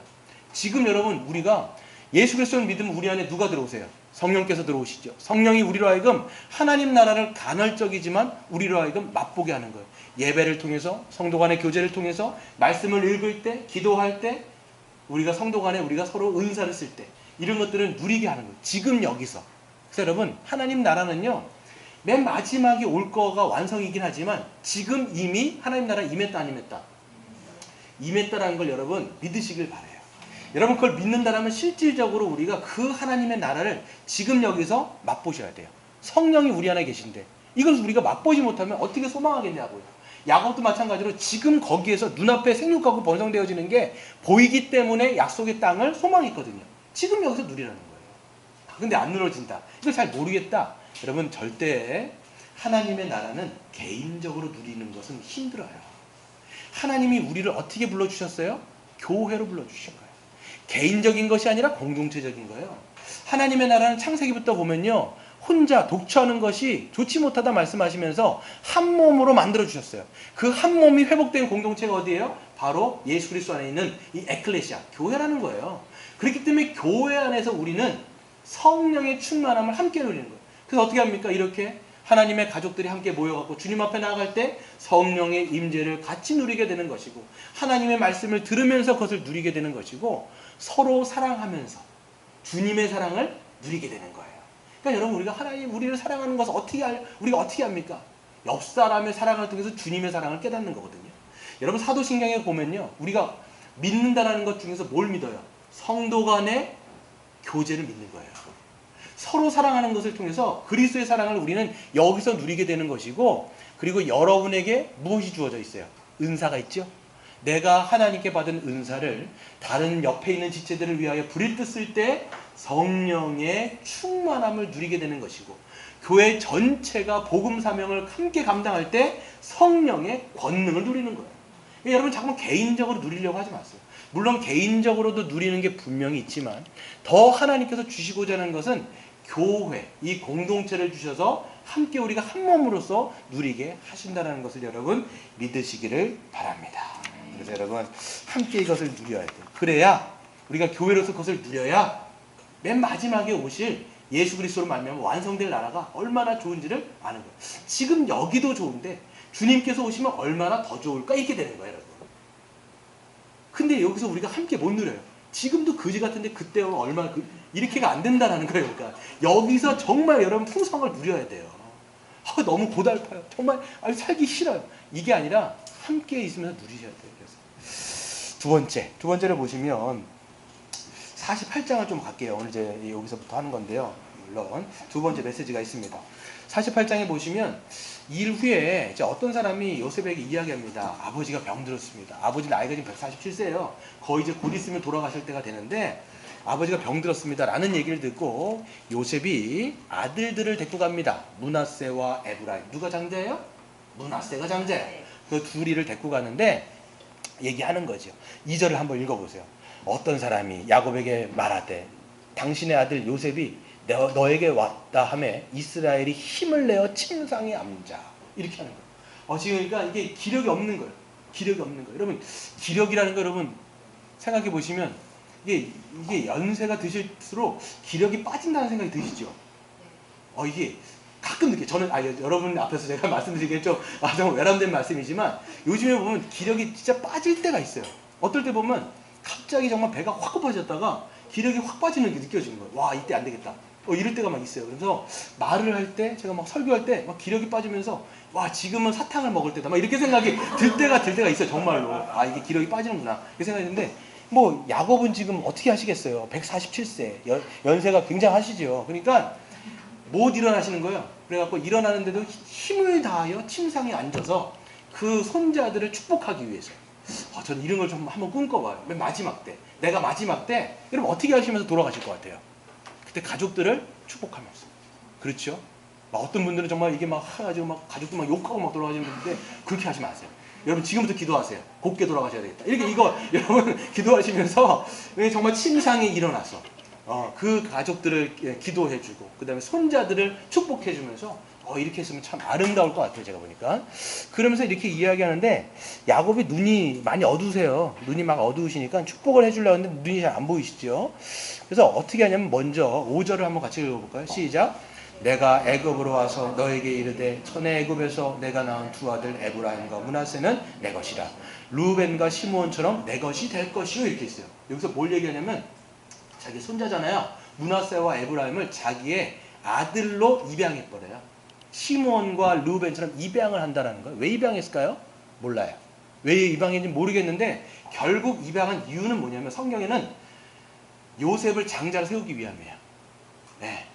지금 여러분 우리가 예수 그리스도를 믿으면 우리 안에 누가 들어오세요? 성령께서 들어오시죠. 성령이 우리로 하여금 하나님 나라를 간헐적이지만 우리로 하여금 맛보게 하는 거예요. 예배를 통해서, 성도 간의 교제를 통해서, 말씀을 읽을 때, 기도할 때, 우리가 성도 간에 우리가 서로 은사를 쓸 때 이런 것들을 누리게 하는 거예요. 지금 여기서. 그래서 여러분, 하나님 나라는요 맨 마지막에 올 거가 완성이긴 하지만 지금 이미 하나님 나라 임했다 안 임했다? 임했다라는 걸 여러분 믿으시길 바라요. 여러분 그걸 믿는다면 실질적으로 우리가 그 하나님의 나라를 지금 여기서 맛보셔야 돼요. 성령이 우리 안에 계신데 이걸 우리가 맛보지 못하면 어떻게 소망하겠냐고요. 야곱도 마찬가지로 지금 거기에서 눈앞에 생육하고 번성되어지는 게 보이기 때문에 약속의 땅을 소망했거든요. 지금 여기서 누리라는 거예요. 근데 안 늘어진다. 이걸 잘 모르겠다. 여러분 절대 하나님의 나라는 개인적으로 누리는 것은 힘들어요. 하나님이 우리를 어떻게 불러주셨어요? 교회로 불러주신 거예요. 개인적인 것이 아니라 공동체적인 거예요. 하나님의 나라는 창세기부터 보면요, 혼자 독처하는 것이 좋지 못하다 말씀하시면서 한 몸으로 만들어 주셨어요. 그 한 몸이 회복된 공동체가 어디예요? 바로 예수 그리스도 안에 있는 이 에클레시아, 교회라는 거예요. 그렇기 때문에 교회 안에서 우리는 성령의 충만함을 함께 누리는 거예요. 그래서 어떻게 합니까? 이렇게 하나님의 가족들이 함께 모여갖고 주님 앞에 나아갈 때 성령의 임재를 같이 누리게 되는 것이고, 하나님의 말씀을 들으면서 그것을 누리게 되는 것이고, 서로 사랑하면서 주님의 사랑을 누리게 되는 거예요. 그러니까 여러분, 우리가 하나님 우리를 사랑하는 것을 우리가 어떻게 합니까? 옆 사람의 사랑을 통해서 주님의 사랑을 깨닫는 거거든요. 여러분, 사도신경에 보면요, 우리가 믿는다라는 것 중에서 뭘 믿어요? 성도 간의 교제를 믿는 거예요. 서로 사랑하는 것을 통해서 그리스도의 사랑을 우리는 여기서 누리게 되는 것이고, 그리고 여러분에게 무엇이 주어져 있어요? 은사가 있죠? 내가 하나님께 받은 은사를 다른 옆에 있는 지체들을 위하여 부릴 듯 쓸 때 성령의 충만함을 누리게 되는 것이고, 교회 전체가 복음 사명을 함께 감당할 때 성령의 권능을 누리는 거예요. 여러분, 자꾸 개인적으로 누리려고 하지 마세요. 물론 개인적으로도 누리는 게 분명히 있지만, 더 하나님께서 주시고자 하는 것은 교회, 이 공동체를 주셔서 함께 우리가 한 몸으로서 누리게 하신다는 것을 여러분 믿으시기를 바랍니다. 그래서 여러분, 함께 이것을 누려야 돼요. 그래야 우리가 교회로서 그것을 누려야 맨 마지막에 오실 예수 그리스도로 말미암아 완성될 나라가 얼마나 좋은지를 아는 거예요. 지금 여기도 좋은데 주님께서 오시면 얼마나 더 좋을까, 이렇게 되는 거예요, 여러분. 근데 여기서 우리가 함께 못 누려요. 지금도 거지 같은데 그때 오면 얼마나 이렇게가 안 된다는 거예요. 그러니까 여기서 정말 여러분 풍성을 누려야 돼요. 너무 고달파요. 정말 살기 싫어요. 이게 아니라 함께 있으면서 누리셔야 돼요. 그래서 두 번째를 보시면 48장을 좀 갈게요. 오늘 이제 여기서부터 하는 건데요. 물론 두 번째 메시지가 있습니다. 48장에 보시면 일 후에 이제 어떤 사람이 요셉에게 이야기합니다. 아버지가 병들었습니다. 아버지 나이가 지금 147세예요. 거의 이제 곧 있으면 돌아가실 때가 되는데 아버지가 병들었습니다 라는 얘기를 듣고 요셉이 아들들을 데리고 갑니다. 므낫세와 에브라임. 누가 장자예요? 므낫세가 장자예요. 그 둘이를 데리고 가는데 얘기하는 거죠. 2절을 한번 읽어보세요. 어떤 사람이 야곱에게 말하되 당신의 아들 요셉이 너에게 왔다 하매 이스라엘이 힘을 내어 침상에 앉아. 이렇게 하는 거예요. 지금 그러니까 이게 기력이 없는 거예요. 기력이 없는 거예요. 여러분, 기력이라는 거 여러분 생각해 보시면 이게 연세가 드실수록 기력이 빠진다는 생각이 드시죠? 이게 가끔 느껴요. 저는 여러분 앞에서 제가 말씀드리기엔 좀 외람된 말씀이지만 요즘에 보면 기력이 진짜 빠질 때가 있어요. 어떨 때 보면 갑자기 정말 배가 확 고파졌다가 기력이 확 빠지는 게 느껴지는 거예요. 와, 이때 안 되겠다. 이럴 때가 막 있어요. 그래서 말을 할 때, 제가 막 설교할 때 막 기력이 빠지면서 와, 지금은 사탕을 먹을 때다. 막 이렇게 생각이 들 때가 있어요. 정말로. 이게 기력이 빠지는구나. 이렇게 생각이 드는데, 야곱은 지금 어떻게 하시겠어요? 147세. 연세가 굉장하시죠. 그러니까 못 일어나시는 거예요. 그래갖고 일어나는데도 힘을 다하여 침상에 앉아서 그 손자들을 축복하기 위해서. 저는 이런 걸 좀 한번 꿈꿔봐요. 맨 마지막 때. 내가 마지막 때, 여러분 어떻게 하시면서 돌아가실 것 같아요? 그때 가족들을 축복하면서. 그렇죠? 어떤 분들은 정말 이게 막 해가지고 막 가족들 막 욕하고 막 돌아가시는 분인데 그렇게 하지 마세요. 여러분 지금부터 기도하세요. 곱게 돌아가셔야 되겠다. 이거 여러분 기도하시면서 정말 침상에 일어나서 그 가족들을 기도해주고 그 다음에 손자들을 축복해주면서 이렇게 했으면 참 아름다울 것 같아요. 제가 보니까. 그러면서 이렇게 이야기하는데 야곱이 눈이 많이 어두우세요. 눈이 막 어두우시니까 축복을 해주려고 하는데 눈이 잘 안 보이시죠. 그래서 어떻게 하냐면 먼저 5절을 한번 같이 읽어볼까요? 시작. 내가 애굽으로 와서 너에게 이르되 전에 애굽에서 내가 낳은 두 아들 에브라임과 므낫세는 내 것이라. 루벤과 시므온처럼 내 것이 될 것이요. 이렇게 있어요. 여기서 뭘 얘기하냐면 자기 손자잖아요. 므낫세와 에브라임을 자기의 아들로 입양해버려요. 시므온과 루벤처럼 입양을 한다는 거예요. 왜 입양했을까요? 몰라요. 왜 입양했는지 모르겠는데 결국 입양한 이유는 뭐냐면 성경에는 요셉을 장자로 세우기 위함이에요. 네.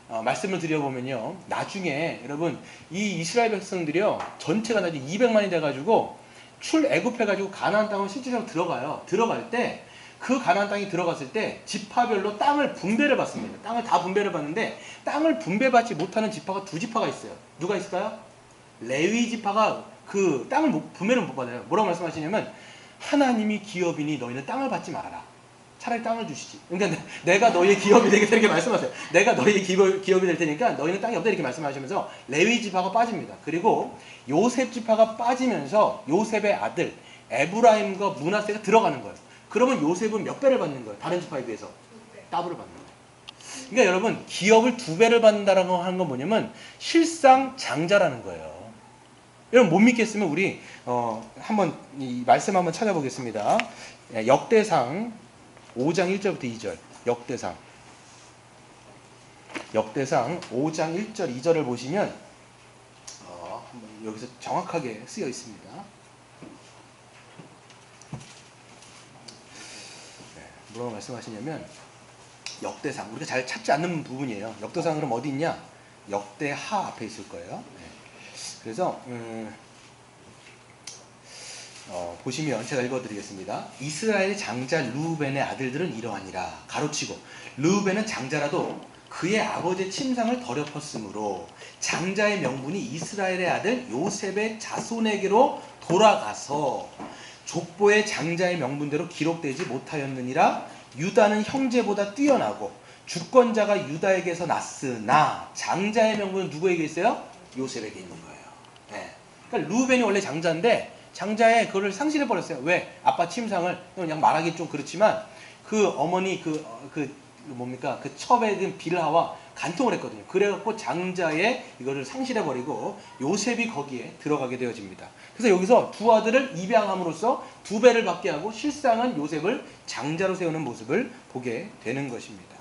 말씀을 드려보면요. 나중에 여러분 이 이스라엘 백성들이요. 전체가 나중에 200만이 돼가지고 출애굽해가지고 가나안 땅을 실질적으로 들어가요. 들어갈 때 그 가나안 땅에 들어갔을 때 지파별로 땅을 분배를 받습니다. 땅을 다 분배를 받는데 땅을 분배받지 못하는 지파가 두 지파가 있어요. 누가 있을까요? 레위 지파가 그 땅을 분배를 못 받아요. 뭐라고 말씀하시냐면 하나님이 기업이니 너희는 땅을 받지 말아라. 차라리 땅을 주시지. 그러니까 내가 너희의 기업이 되겠다 이렇게 말씀하세요. 내가 너희의 기업이 될 테니까 너희는 땅이 없다 이렇게 말씀하시면서 레위 지파가 빠집니다. 그리고 요셉 지파가 빠지면서 요셉의 아들 에브라임과 므낫세가 들어가는 거예요. 그러면 요셉은 몇 배를 받는 거예요? 다른 지파에 비해서 더블을 받는 거예요. 그러니까 여러분 기업을 2배를 받는다라고 하는 건 뭐냐면 실상 장자라는 거예요. 여러분 못 믿겠으면 우리 한번 이 말씀 한번 찾아보겠습니다. 역대상 5장 1절부터 2절. 역대상 5장 1절 2절을 보시면 여기서 정확하게 쓰여 있습니다. 뭐라고 말씀하시냐면 역대상 우리가 잘 찾지 않는 부분이에요. 역대상 그럼 어디 있냐? 역대하 앞에 있을 거예요. 그래서 보시면 제가 읽어드리겠습니다. 이스라엘의 장자 르우벤의 아들들은 이러하니라. 가로치고 르우벤은 장자라도 그의 아버지의 침상을 더럽혔으므로 장자의 명분이 이스라엘의 아들 요셉의 자손에게로 돌아가서 족보의 장자의 명분대로 기록되지 못하였느니라. 유다는 형제보다 뛰어나고 주권자가 유다에게서 났으나 장자의 명분은 누구에게 있어요? 요셉에게 있는 거예요. 네. 그러니까 르우벤이 원래 장자인데 장자의 그거를 상실해 버렸어요. 왜? 아빠 침상을 그냥 말하기 좀 그렇지만 그 어머니 그 첩에 빌하와 간통을 했거든요. 그래갖고 장자의 이거를 상실해 버리고 요셉이 거기에 들어가게 되어집니다. 그래서 여기서 두 아들을 입양함으로써 2배를 받게 하고 실상은 요셉을 장자로 세우는 모습을 보게 되는 것입니다.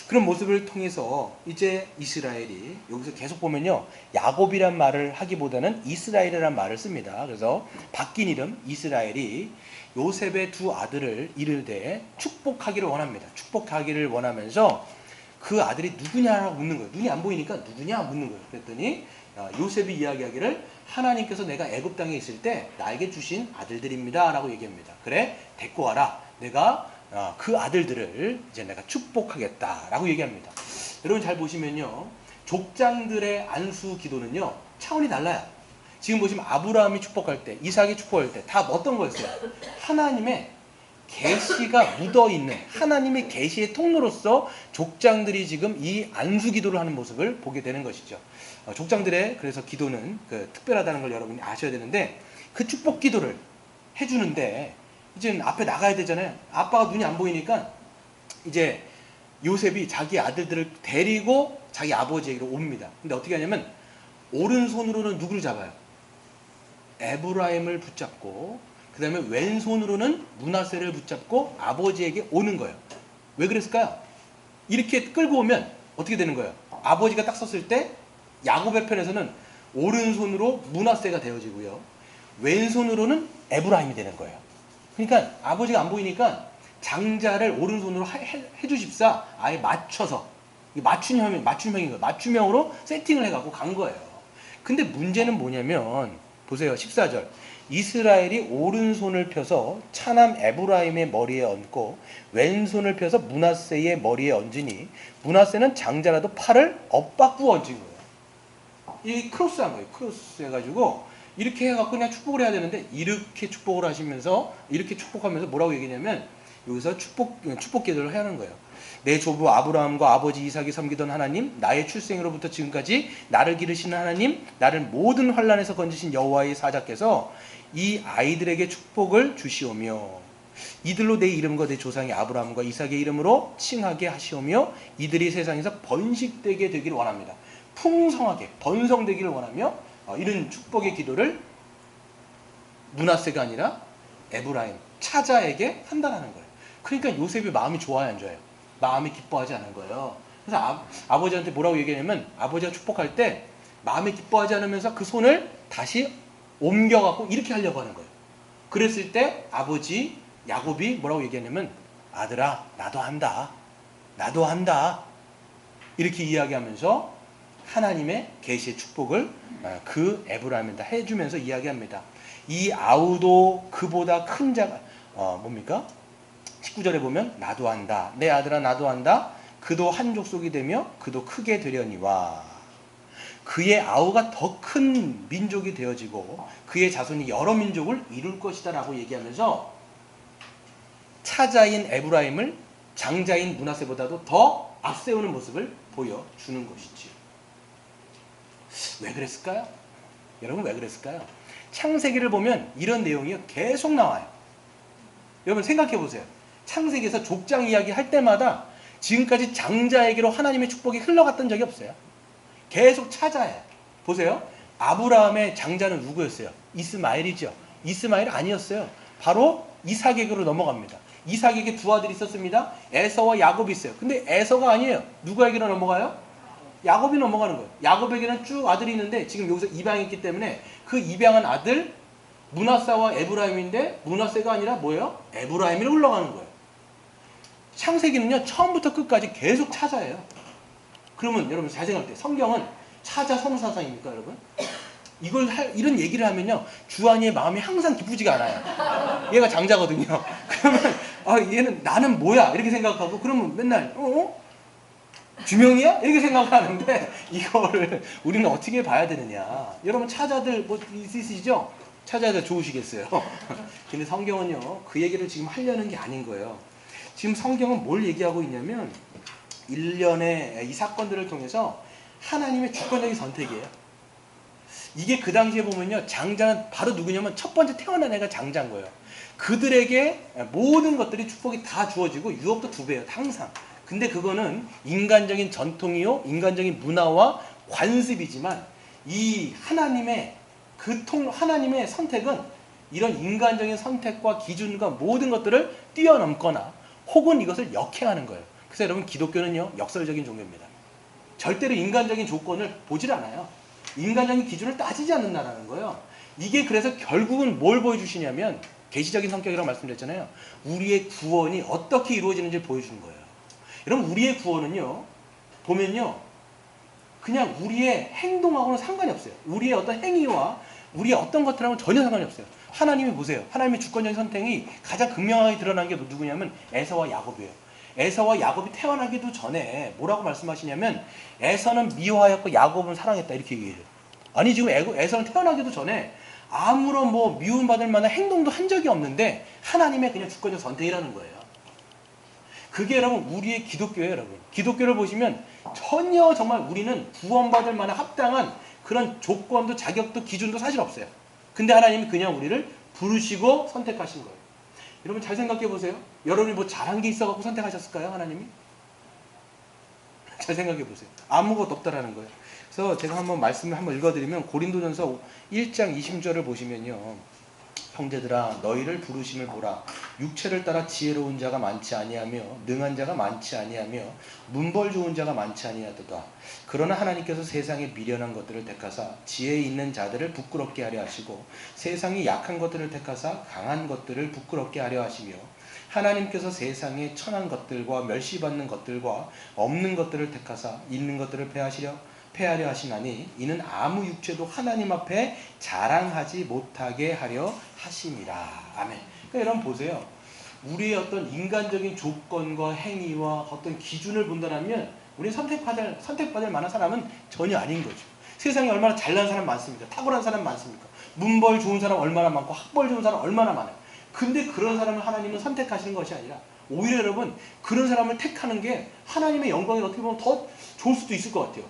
그런 모습을 통해서 이제 이스라엘이 여기서 계속 보면요. 야곱이란 말을 하기보다는 이스라엘이란 말을 씁니다. 그래서 바뀐 이름 이스라엘이 요셉의 두 아들을 이르되 축복하기를 원합니다. 축복하기를 원하면서 그 아들이 누구냐라고 묻는 거예요. 눈이 안 보이니까 누구냐 묻는 거예요. 그랬더니 요셉이 이야기하기를 하나님께서 내가 애굽 땅에 있을 때 나에게 주신 아들들입니다 라고 얘기합니다. 그래 데리고 와라. 내가 그 아들들을 이제 내가 축복하겠다라고 얘기합니다. 여러분 잘 보시면요. 족장들의 안수 기도는요. 차원이 달라요. 지금 보시면 아브라함이 축복할 때, 이삭이 축복할 때 다 어떤 거였어요? 하나님의 계시가 묻어있는 하나님의 계시의 통로로서 족장들이 지금 이 안수 기도를 하는 모습을 보게 되는 것이죠. 족장들의 그래서 기도는 특별하다는 걸 여러분이 아셔야 되는데 그 축복 기도를 해주는데 이제 앞에 나가야 되잖아요. 아빠가 눈이 안 보이니까 이제 요셉이 자기 아들들을 데리고 자기 아버지에게로 옵니다. 근데 어떻게 하냐면 오른손으로는 누구를 잡아요? 에브라임을 붙잡고 그 다음에 왼손으로는 므낫세를 붙잡고 아버지에게 오는 거예요. 왜 그랬을까요? 이렇게 끌고 오면 어떻게 되는 거예요? 아버지가 딱 섰을 때 야곱의 편에서는 오른손으로 므낫세가 되어지고요. 왼손으로는 에브라임이 되는 거예요. 그러니까 아버지가 안 보이니까 장자를 오른손으로 해주십사 아예 맞춰서 맞춤형인 거예요. 맞춤형으로 세팅을 해갖고 간 거예요. 근데 문제는 뭐냐면 보세요. 14절 이스라엘이 오른손을 펴서 차남 에브라임의 머리에 얹고 왼손을 펴서 므낫세의 머리에 얹으니 므낫세는 장자라도 팔을 엇바꾸어 얹은 거예요. 이 크로스한 거예요. 크로스 해가지고 이렇게 해갖고 그냥 축복을 해야 되는데 이렇게 축복을 하시면서 이렇게 축복하면서 뭐라고 얘기냐면 여기서 축복 기도를 하는 거예요. 내 조부 아브라함과 아버지 이삭이 섬기던 하나님, 나의 출생으로부터 지금까지 나를 기르시는 하나님, 나를 모든 환난에서 건지신 여호와의 사자께서 이 아이들에게 축복을 주시오며 이들로 내 이름과 내 조상의 아브라함과 이삭의 이름으로 칭하게 하시오며 이들이 세상에서 번식되게 되기를 원합니다. 풍성하게 번성되기를 원하며 이런 축복의 기도를 므낫세가 아니라 에브라임 차자에게 한다는 거예요. 그러니까 요셉이 마음이 좋아요, 안 좋아요? 마음이 기뻐하지 않은 거예요. 그래서 아버지한테 뭐라고 얘기하냐면 아버지가 축복할 때 마음이 기뻐하지 않으면서 그 손을 다시 옮겨갖고 이렇게 하려고 하는 거예요. 그랬을 때 아버지 야곱이 뭐라고 얘기하냐면 아들아 나도 한다. 나도 한다. 이렇게 이야기하면서 하나님의 계시의 축복을 그 에브라임에다 해주면서 이야기합니다. 이 아우도 그보다 큰 자가 뭡니까? 19절에 보면 나도 한다. 내 아들아 나도 한다. 그도 한 족속이 되며 그도 크게 되려니와 그의 아우가 더 큰 민족이 되어지고 그의 자손이 여러 민족을 이룰 것이다 라고 얘기하면서 차자인 에브라임을 장자인 므낫세보다도 더 앞세우는 모습을 보여주는 것이지요. 왜 그랬을까요? 여러분 왜 그랬을까요? 창세기를 보면 이런 내용이 계속 나와요. 여러분 생각해 보세요. 창세기에서 족장 이야기 할 때마다 지금까지 장자에게로 하나님의 축복이 흘러갔던 적이 없어요. 계속 찾아요. 보세요. 아브라함의 장자는 누구였어요? 이스마엘이죠. 이스마엘 아니었어요. 바로 이삭에게로 넘어갑니다. 이삭에게 두 아들이 있었습니다. 에서와 야곱이 있어요. 근데 에서가 아니에요. 누구에게로 넘어가요? 야곱이 넘어가는 거예요. 야곱에게는 쭉 아들이 있는데 지금 여기서 입양했기 때문에 그 입양한 아들 므낫세와 에브라임인데 므낫세가 아니라 뭐예요? 에브라임으로 흘러가는 거예요. 창세기는요 처음부터 끝까지 계속 찾아요. 그러면 여러분 잘 생각할 때 성경은 찾아 성사상입니까 여러분? 이런 얘기를 하면요 주한이의 마음이 항상 기쁘지가 않아요. 얘가 장자거든요. 그러면 얘는 나는 뭐야 이렇게 생각하고 그러면 맨날 주명이야? 이렇게 생각하는데 이거를 우리는 어떻게 봐야 되느냐. 여러분 찾아들 뭐 있으시죠? 찾아들 좋으시겠어요. 근데 성경은요 그 얘기를 지금 하려는 게 아닌 거예요. 지금 성경은 뭘 얘기하고 있냐면 일련의 이 사건들을 통해서 하나님의 주권적인 선택이에요. 이게 그 당시에 보면요 장자는 바로 누구냐면 첫 번째 태어난 애가 장자인 거예요. 그들에게 모든 것들이 축복이 다 주어지고 유업도 2배예요 항상. 근데 그거는 인간적인 전통이요 인간적인 문화와 관습이지만 이 하나님의 하나님의 선택은 이런 인간적인 선택과 기준과 모든 것들을 뛰어넘거나 혹은 이것을 역행하는 거예요. 그래서 여러분 기독교는요 역설적인 종교입니다. 절대로 인간적인 조건을 보질 않아요. 인간적인 기준을 따지지 않는다는 거예요. 이게 그래서 결국은 뭘 보여주시냐면 계시적인 성격이라고 말씀드렸잖아요. 우리의 구원이 어떻게 이루어지는지 보여주는 거예요. 여러분 우리의 구원은요 보면요 그냥 우리의 행동하고는 상관이 없어요. 우리의 어떤 행위와 우리의 어떤 것들하고는 전혀 상관이 없어요. 하나님이 보세요. 하나님의 주권적인 선택이 가장 극명하게 드러난 게 누구냐면 에서와 야곱이에요. 에서와 야곱이 태어나기도 전에 뭐라고 말씀하시냐면 에서는 미워하였고 야곱은 사랑했다 이렇게 얘기해요. 아니 지금 에서는 태어나기도 전에 아무런 뭐 미움받을 만한 행동도 한 적이 없는데 하나님의 그냥 주권적 선택이라는 거예요. 그게 여러분 우리의 기독교예요. 여러분 기독교를 보시면 전혀 정말 우리는 구원받을 만한 합당한 그런 조건도 자격도 기준도 사실 없어요. 근데 하나님이 그냥 우리를 부르시고 선택하신 거예요. 여러분 잘 생각해 보세요. 여러분이 뭐 잘한 게 있어갖고 선택하셨을까요? 하나님이? 잘 생각해 보세요. 아무것도 없다라는 거예요. 그래서 제가 한번 말씀을 한번 읽어드리면 고린도전서 1장 20절을 보시면요. 형제들아 너희를 부르심을 보라. 육체를 따라 지혜로운 자가 많지 아니하며 능한 자가 많지 아니하며 문벌 좋은 자가 많지 아니하도다. 그러나 하나님께서 세상에 미련한 것들을 택하사 지혜 있는 자들을 부끄럽게 하려 하시고 세상이 약한 것들을 택하사 강한 것들을 부끄럽게 하려 하시며 하나님께서 세상에 천한 것들과 멸시받는 것들과 없는 것들을 택하사 있는 것들을 패하려 하시나니 이는 아무 육체도 하나님 앞에 자랑하지 못하게 하려 하심이라. 아멘. 그러니까 여러분 보세요. 우리의 어떤 인간적인 조건과 행위와 어떤 기준을 본다면 우리는 선택받을 만한 사람은 전혀 아닌 거죠. 세상에 얼마나 잘난 사람 많습니까? 탁월한 사람 많습니까? 문벌 좋은 사람 얼마나 많고 학벌 좋은 사람 얼마나 많아요. 근데 그런 사람을 하나님은 선택하시는 것이 아니라 오히려 여러분 그런 사람을 택하는 게 하나님의 영광이 어떻게 보면 더 좋을 수도 있을 것 같아요.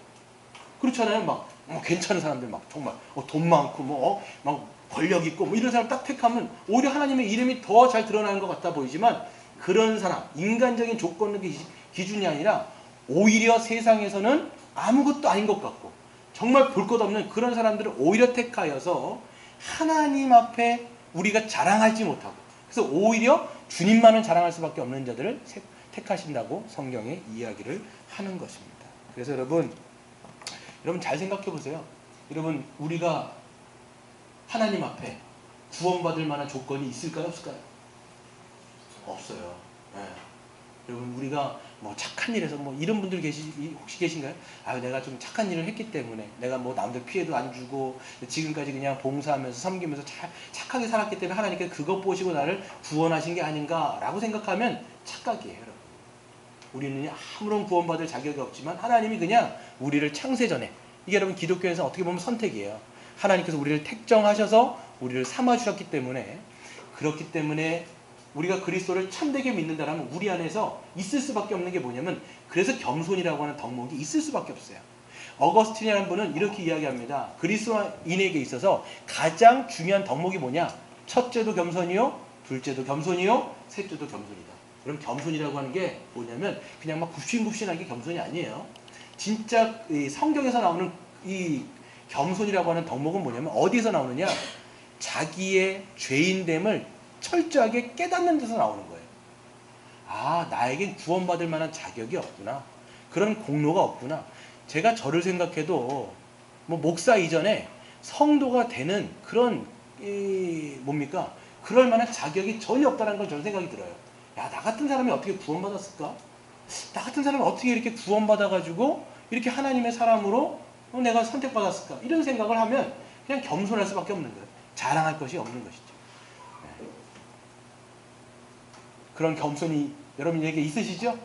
그렇잖아요. 막 괜찮은 사람들 막 정말 돈 많고 막 권력 있고 뭐 이런 사람 딱 택하면 오히려 하나님의 이름이 더 잘 드러나는 것 같아 보이지만 그런 사람 인간적인 조건의 기준이 아니라 오히려 세상에서는 아무것도 아닌 것 같고 정말 볼 것 없는 그런 사람들을 오히려 택하여서 하나님 앞에 우리가 자랑하지 못하고 그래서 오히려 주님만을 자랑할 수밖에 없는 자들을 택하신다고 성경에 이야기를 하는 것입니다. 그래서 여러분 잘 생각해 보세요. 여러분 우리가 하나님 앞에 구원받을 만한 조건이 있을까요? 없을까요? 없어요. 네. 여러분 우리가 뭐 착한 일에서 뭐 이런 분들 혹시 계신가요? 아 내가 좀 착한 일을 했기 때문에 내가 뭐 남들 피해도 안 주고 지금까지 그냥 봉사하면서 섬기면서 착하게 살았기 때문에 하나님께서 그것 보시고 나를 구원하신 게 아닌가라고 생각하면 착각이에요. 여러분. 우리는 아무런 구원받을 자격이 없지만 하나님이 그냥 우리를 창세 전에 이게 여러분 기독교에서 어떻게 보면 선택이에요. 하나님께서 우리를 택정하셔서 우리를 삼아주셨기 때문에 그렇기 때문에 우리가 그리스도를 참되게 믿는다라면 우리 안에서 있을 수밖에 없는 게 뭐냐면 그래서 겸손이라고 하는 덕목이 있을 수밖에 없어요. 어거스틴이라는 분은 이렇게 이야기합니다. 그리스도인에게 있어서 가장 중요한 덕목이 뭐냐? 첫째도 겸손이요, 둘째도 겸손이요, 셋째도 겸손이다. 그럼 겸손이라고 하는 게 뭐냐면 그냥 막 굽신굽신하게 겸손이 아니에요. 진짜 이 성경에서 나오는 이 겸손이라고 하는 덕목은 뭐냐면 어디서 나오느냐? 자기의 죄인됨을 철저하게 깨닫는 데서 나오는 거예요. 아, 나에겐 구원받을 만한 자격이 없구나. 그런 공로가 없구나. 제가 저를 생각해도 뭐 목사 이전에 성도가 되는 그런 뭡니까? 그럴 만한 자격이 전혀 없다는 걸 저는 생각이 들어요. 야, 나 같은 사람이 어떻게 구원받았을까? 나 같은 사람이 어떻게 이렇게 구원받아가지고 이렇게 하나님의 사람으로 내가 선택받았을까? 이런 생각을 하면 그냥 겸손할 수밖에 없는 거예요. 자랑할 것이 없는 것이죠. 그런 겸손이 여러분에게 있으시죠?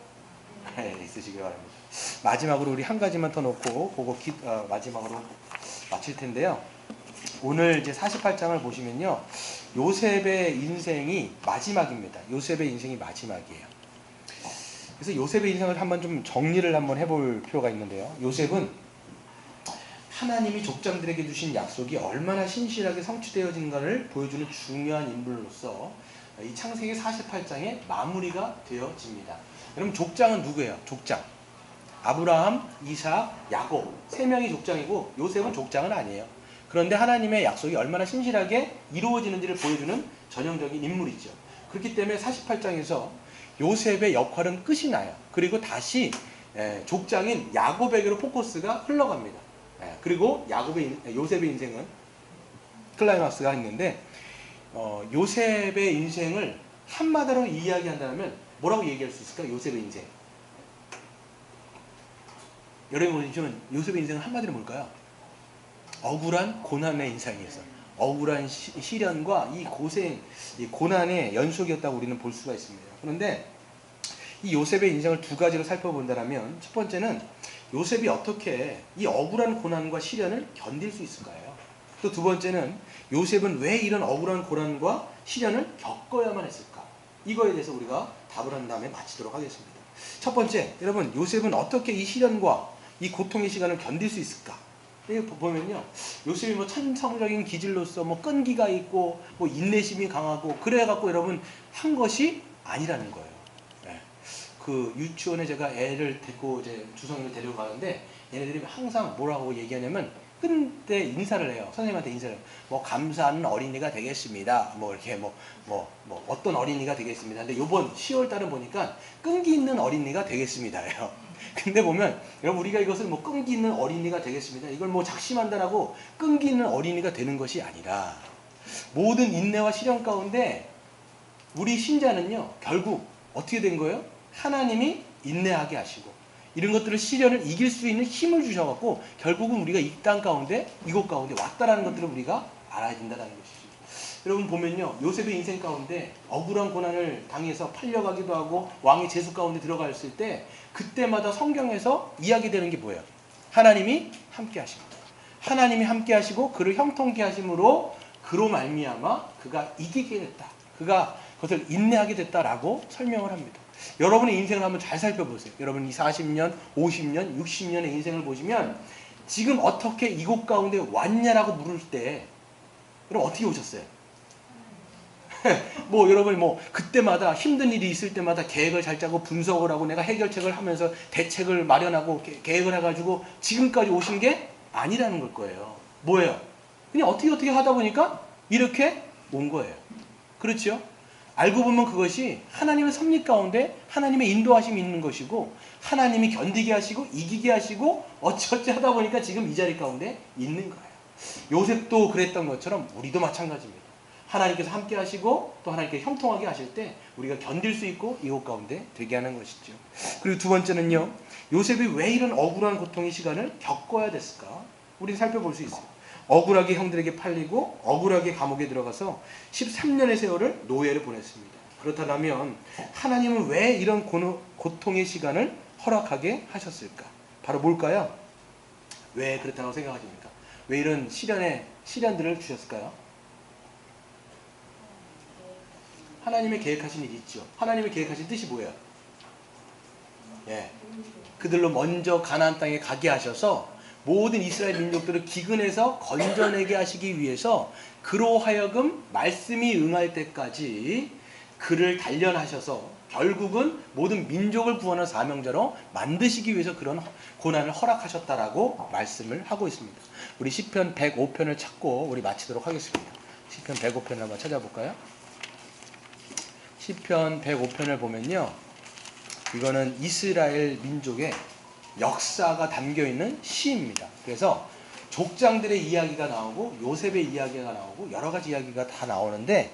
네, 있으시길 바랍니다. 마지막으로 우리 한 가지만 더 놓고 그거 마지막으로 마칠 텐데요. 오늘 이제 48장을 보시면요. 요셉의 인생이 마지막입니다. 요셉의 인생이 마지막이에요. 그래서 요셉의 인생을 한번 좀 정리를 한번 해볼 필요가 있는데요. 요셉은 하나님이 족장들에게 주신 약속이 얼마나 신실하게 성취되어진가를 보여주는 중요한 인물로서 이 창세기 48장에 마무리가 되어집니다. 여러분 족장은 누구예요? 족장. 아브라함, 이삭, 야곱 세 명이 족장이고 요셉은 족장은 아니에요. 그런데 하나님의 약속이 얼마나 신실하게 이루어지는지를 보여주는 전형적인 인물이죠. 그렇기 때문에 48장에서 요셉의 역할은 끝이 나요. 그리고 다시 족장인 야곱에게로 포커스가 흘러갑니다. 그리고 요셉의 인생은 클라이막스가 있는데 요셉의 인생을 한마디로 이야기한다면 뭐라고 얘기할 수 있을까? 요셉의 인생. 여러분 보시면 요셉의 인생은 한마디로 뭘까요? 억울한 고난의 인생이었어. 억울한 시련과 이 고생, 이 고난의 연속이었다고 우리는 볼 수가 있습니다. 그런데 이 요셉의 인생을 두 가지로 살펴본다면 첫 번째는 요셉이 어떻게 이 억울한 고난과 시련을 견딜 수 있을까요? 또 두 번째는 요셉은 왜 이런 억울한 고난과 시련을 겪어야만 했을까? 이거에 대해서 우리가 답을 한 다음에 마치도록 하겠습니다. 첫 번째, 여러분 요셉은 어떻게 이 시련과 이 고통의 시간을 견딜 수 있을까? 여기 보면요, 요셉이 뭐 천성적인 기질로서 뭐 끈기가 있고 뭐 인내심이 강하고 그래갖고 여러분 한 것이 아니라는 거예요. 네. 그 유치원에 제가 애를 데리고 이제 주성이를 데려가는데 얘네들이 항상 뭐라고 얘기하냐면 끝때 인사를 해요. 선생님한테 인사를. 뭐 감사하는 어린이가 되겠습니다. 뭐 이렇게 뭐 어떤 어린이가 되겠습니다. 근데 요번 10월 달은 보니까 끈기 있는 어린이가 되겠습니다예요. 근데 보면 여러분 우리가 이것을 뭐 끈기 있는 어린이가 되겠습니다. 이걸 뭐 작심한다라고 끈기 있는 어린이가 되는 것이 아니라 모든 인내와 시련 가운데 우리 신자는요 결국 어떻게 된 거예요? 하나님이 인내하게 하시고 이런 것들을 시련을 이길 수 있는 힘을 주셔갖고 결국은 우리가 이 땅 가운데 이곳 가운데 왔다라는 것들을 우리가 알아야 된다는 것이죠. 여러분 보면요 요셉의 인생 가운데 억울한 고난을 당해서 팔려가기도 하고 왕의 제수 가운데 들어갔을 때 그때마다 성경에서 이야기되는 게 뭐예요? 하나님이 함께 하십니다. 하나님이 함께 하시고 그를 형통케 하심으로 그로 말미암아 그가 이기게 됐다. 그가 그것을 인내하게 됐다라고 설명을 합니다. 여러분의 인생을 한번 잘 살펴보세요. 여러분 이 40년, 50년, 60년의 인생을 보시면 지금 어떻게 이곳 가운데 왔냐라고 물을 때 여러분 어떻게 오셨어요? 뭐 여러분 뭐 그때마다 힘든 일이 있을 때마다 계획을 잘 짜고 분석을 하고 내가 해결책을 하면서 대책을 마련하고 계획을 해가지고 지금까지 오신 게 아니라는 걸 거예요. 뭐예요? 그냥 어떻게 하다 보니까 이렇게 온 거예요. 그렇죠? 알고 보면 그것이 하나님의 섭리 가운데 하나님의 인도하심이 있는 것이고 하나님이 견디게 하시고 이기게 하시고 어찌어찌 하다 보니까 지금 이 자리 가운데 있는 거예요. 요셉도 그랬던 것처럼 우리도 마찬가지입니다. 하나님께서 함께 하시고 또 하나님께서 형통하게 하실 때 우리가 견딜 수 있고 이곳 가운데 되게 하는 것이죠. 그리고 두 번째는요. 요셉이 왜 이런 억울한 고통의 시간을 겪어야 됐을까? 우리는 살펴볼 수 있어요. 억울하게 형들에게 팔리고 억울하게 감옥에 들어가서 13년의 세월을 노예를 보냈습니다. 그렇다면 하나님은 왜 이런 고통의 시간을 허락하게 하셨을까? 바로 뭘까요? 왜 그렇다고 생각하십니까? 왜 이런 시련들을 주셨을까요? 하나님의 계획하신 일이 있죠. 하나님의 계획하신 뜻이 뭐예요? 예, 그들로 먼저 가나안 땅에 가게 하셔서 모든 이스라엘 민족들을 기근에서 건져내게 하시기 위해서 그로 하여금 말씀이 응할 때까지 그를 단련하셔서 결국은 모든 민족을 구원하는 사명자로 만드시기 위해서 그런 고난을 허락하셨다라고 말씀을 하고 있습니다. 우리 시편 105편을 찾고 우리 마치도록 하겠습니다. 시편 105편을 한번 찾아볼까요? 시편 105편을 보면요. 이거는 이스라엘 민족의 역사가 담겨있는 시입니다. 그래서 족장들의 이야기가 나오고 요셉의 이야기가 나오고 여러 가지 이야기가 다 나오는데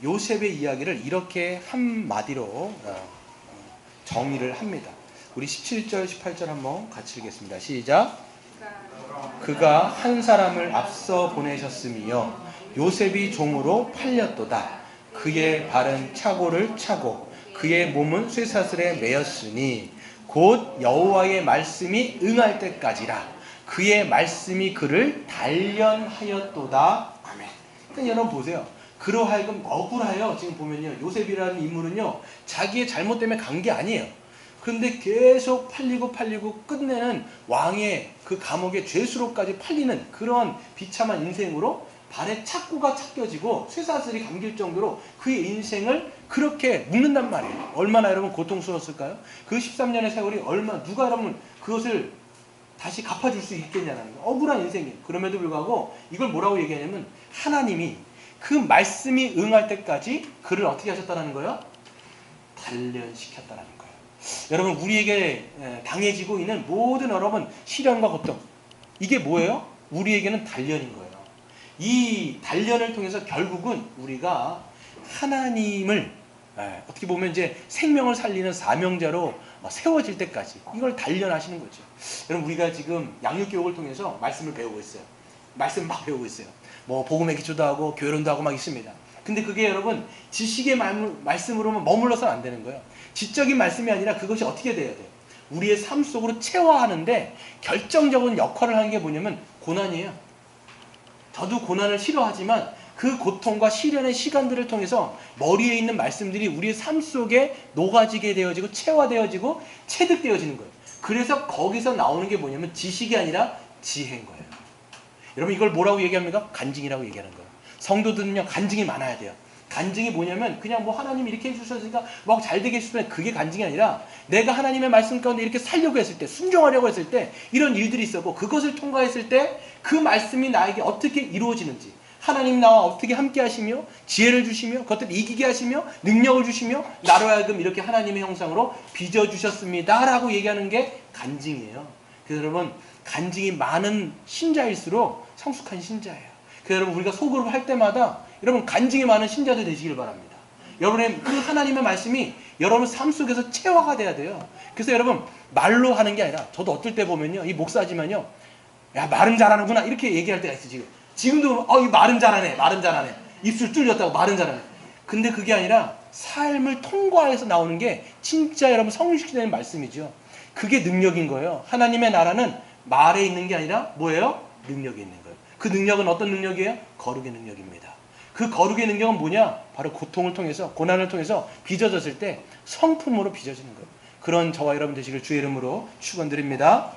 요셉의 이야기를 이렇게 한마디로 정의를 합니다. 우리 17절 18절 한번 같이 읽겠습니다. 시작. 그가 한 사람을 앞서 보내셨으며 요셉이 종으로 팔렸도다. 그의 발은 차고를 차고 그의 몸은 쇠사슬에 매였으니 곧 여호와의 말씀이 응할 때까지라. 그의 말씀이 그를 단련하였도다. 아멘. 그러니까 여러분 보세요. 그로 하여금 억울하여 지금 보면요. 요셉이라는 인물은요. 자기의 잘못 때문에 간 게 아니에요. 그런데 계속 팔리고 끝내는 왕의 그 감옥의 죄수로까지 팔리는 그런 비참한 인생으로 발에 착고가 착겨지고 쇠사슬이 감길 정도로 그의 인생을 그렇게 묶는단 말이에요. 얼마나 여러분 고통스러웠을까요? 그 13년의 세월이 누가 여러분 그것을 다시 갚아줄 수 있겠냐는 거예요. 억울한 인생이에요. 그럼에도 불구하고 이걸 뭐라고 얘기하냐면 하나님이 그 말씀이 응할 때까지 그를 어떻게 하셨다는 거예요? 단련시켰다는 거예요. 여러분 우리에게 당해지고 있는 모든 여러분 시련과 고통 이게 뭐예요? 우리에게는 단련인 거예요. 이 단련을 통해서 결국은 우리가 하나님을 어떻게 보면 이제 생명을 살리는 사명자로 세워질 때까지 이걸 단련하시는 거죠. 여러분 우리가 지금 양육교육을 통해서 말씀을 배우고 있어요. 말씀 막 배우고 있어요. 뭐 복음의 기초도 하고 교회론도 하고 막 있습니다. 근데 그게 여러분 지식의 말씀으로만 머물러서는 안 되는 거예요. 지적인 말씀이 아니라 그것이 어떻게 돼야 돼요? 우리의 삶 속으로 체화하는데 결정적인 역할을 하는 게 뭐냐면 고난이에요. 저도 고난을 싫어하지만 그 고통과 시련의 시간들을 통해서 머리에 있는 말씀들이 우리의 삶 속에 녹아지게 되어지고 체화되어지고 체득되어지는 거예요. 그래서 거기서 나오는 게 뭐냐면 지식이 아니라 지혜인 거예요. 여러분 이걸 뭐라고 얘기합니까? 간증이라고 얘기하는 거예요. 성도들은요 간증이 많아야 돼요. 간증이 뭐냐면 그냥 뭐 하나님이 이렇게 해주셨으니까 막 잘 되게 해주시면 그게 간증이 아니라 내가 하나님의 말씀 가운데 이렇게 살려고 했을 때 순종하려고 했을 때 이런 일들이 있었고 그것을 통과했을 때 그 말씀이 나에게 어떻게 이루어지는지 하나님 나와 어떻게 함께 하시며 지혜를 주시며 그것들을 이기게 하시며 능력을 주시며 나로 하여금 이렇게 하나님의 형상으로 빚어주셨습니다 라고 얘기하는 게 간증이에요. 그래서 여러분 간증이 많은 신자일수록 성숙한 신자예요. 그래서 여러분 우리가 소그룹 할 때마다 여러분 간증이 많은 신자들 되시길 바랍니다. 여러분의 그 하나님의 말씀이 여러분 삶 속에서 체화가 돼야 돼요. 그래서 여러분 말로 하는 게 아니라 저도 어떨 때 보면요 이 목사지만요 야 말은 잘하는구나 이렇게 얘기할 때가 있어요. 지금도 이 말은 잘하네 입술 뚫렸다고 말은 잘하네. 근데 그게 아니라 삶을 통과해서 나오는 게 진짜 여러분 성숙시되는 말씀이죠. 그게 능력인 거예요. 하나님의 나라는 말에 있는 게 아니라 뭐예요? 능력이 있는 거예요. 그 능력은 어떤 능력이에요? 거룩의 능력입니다. 그 거룩의 능력은 뭐냐? 바로 고통을 통해서 고난을 통해서 빚어졌을 때 성품으로 빚어지는 거예요. 그런 저와 여러분 되시길 주의 이름으로 축원드립니다.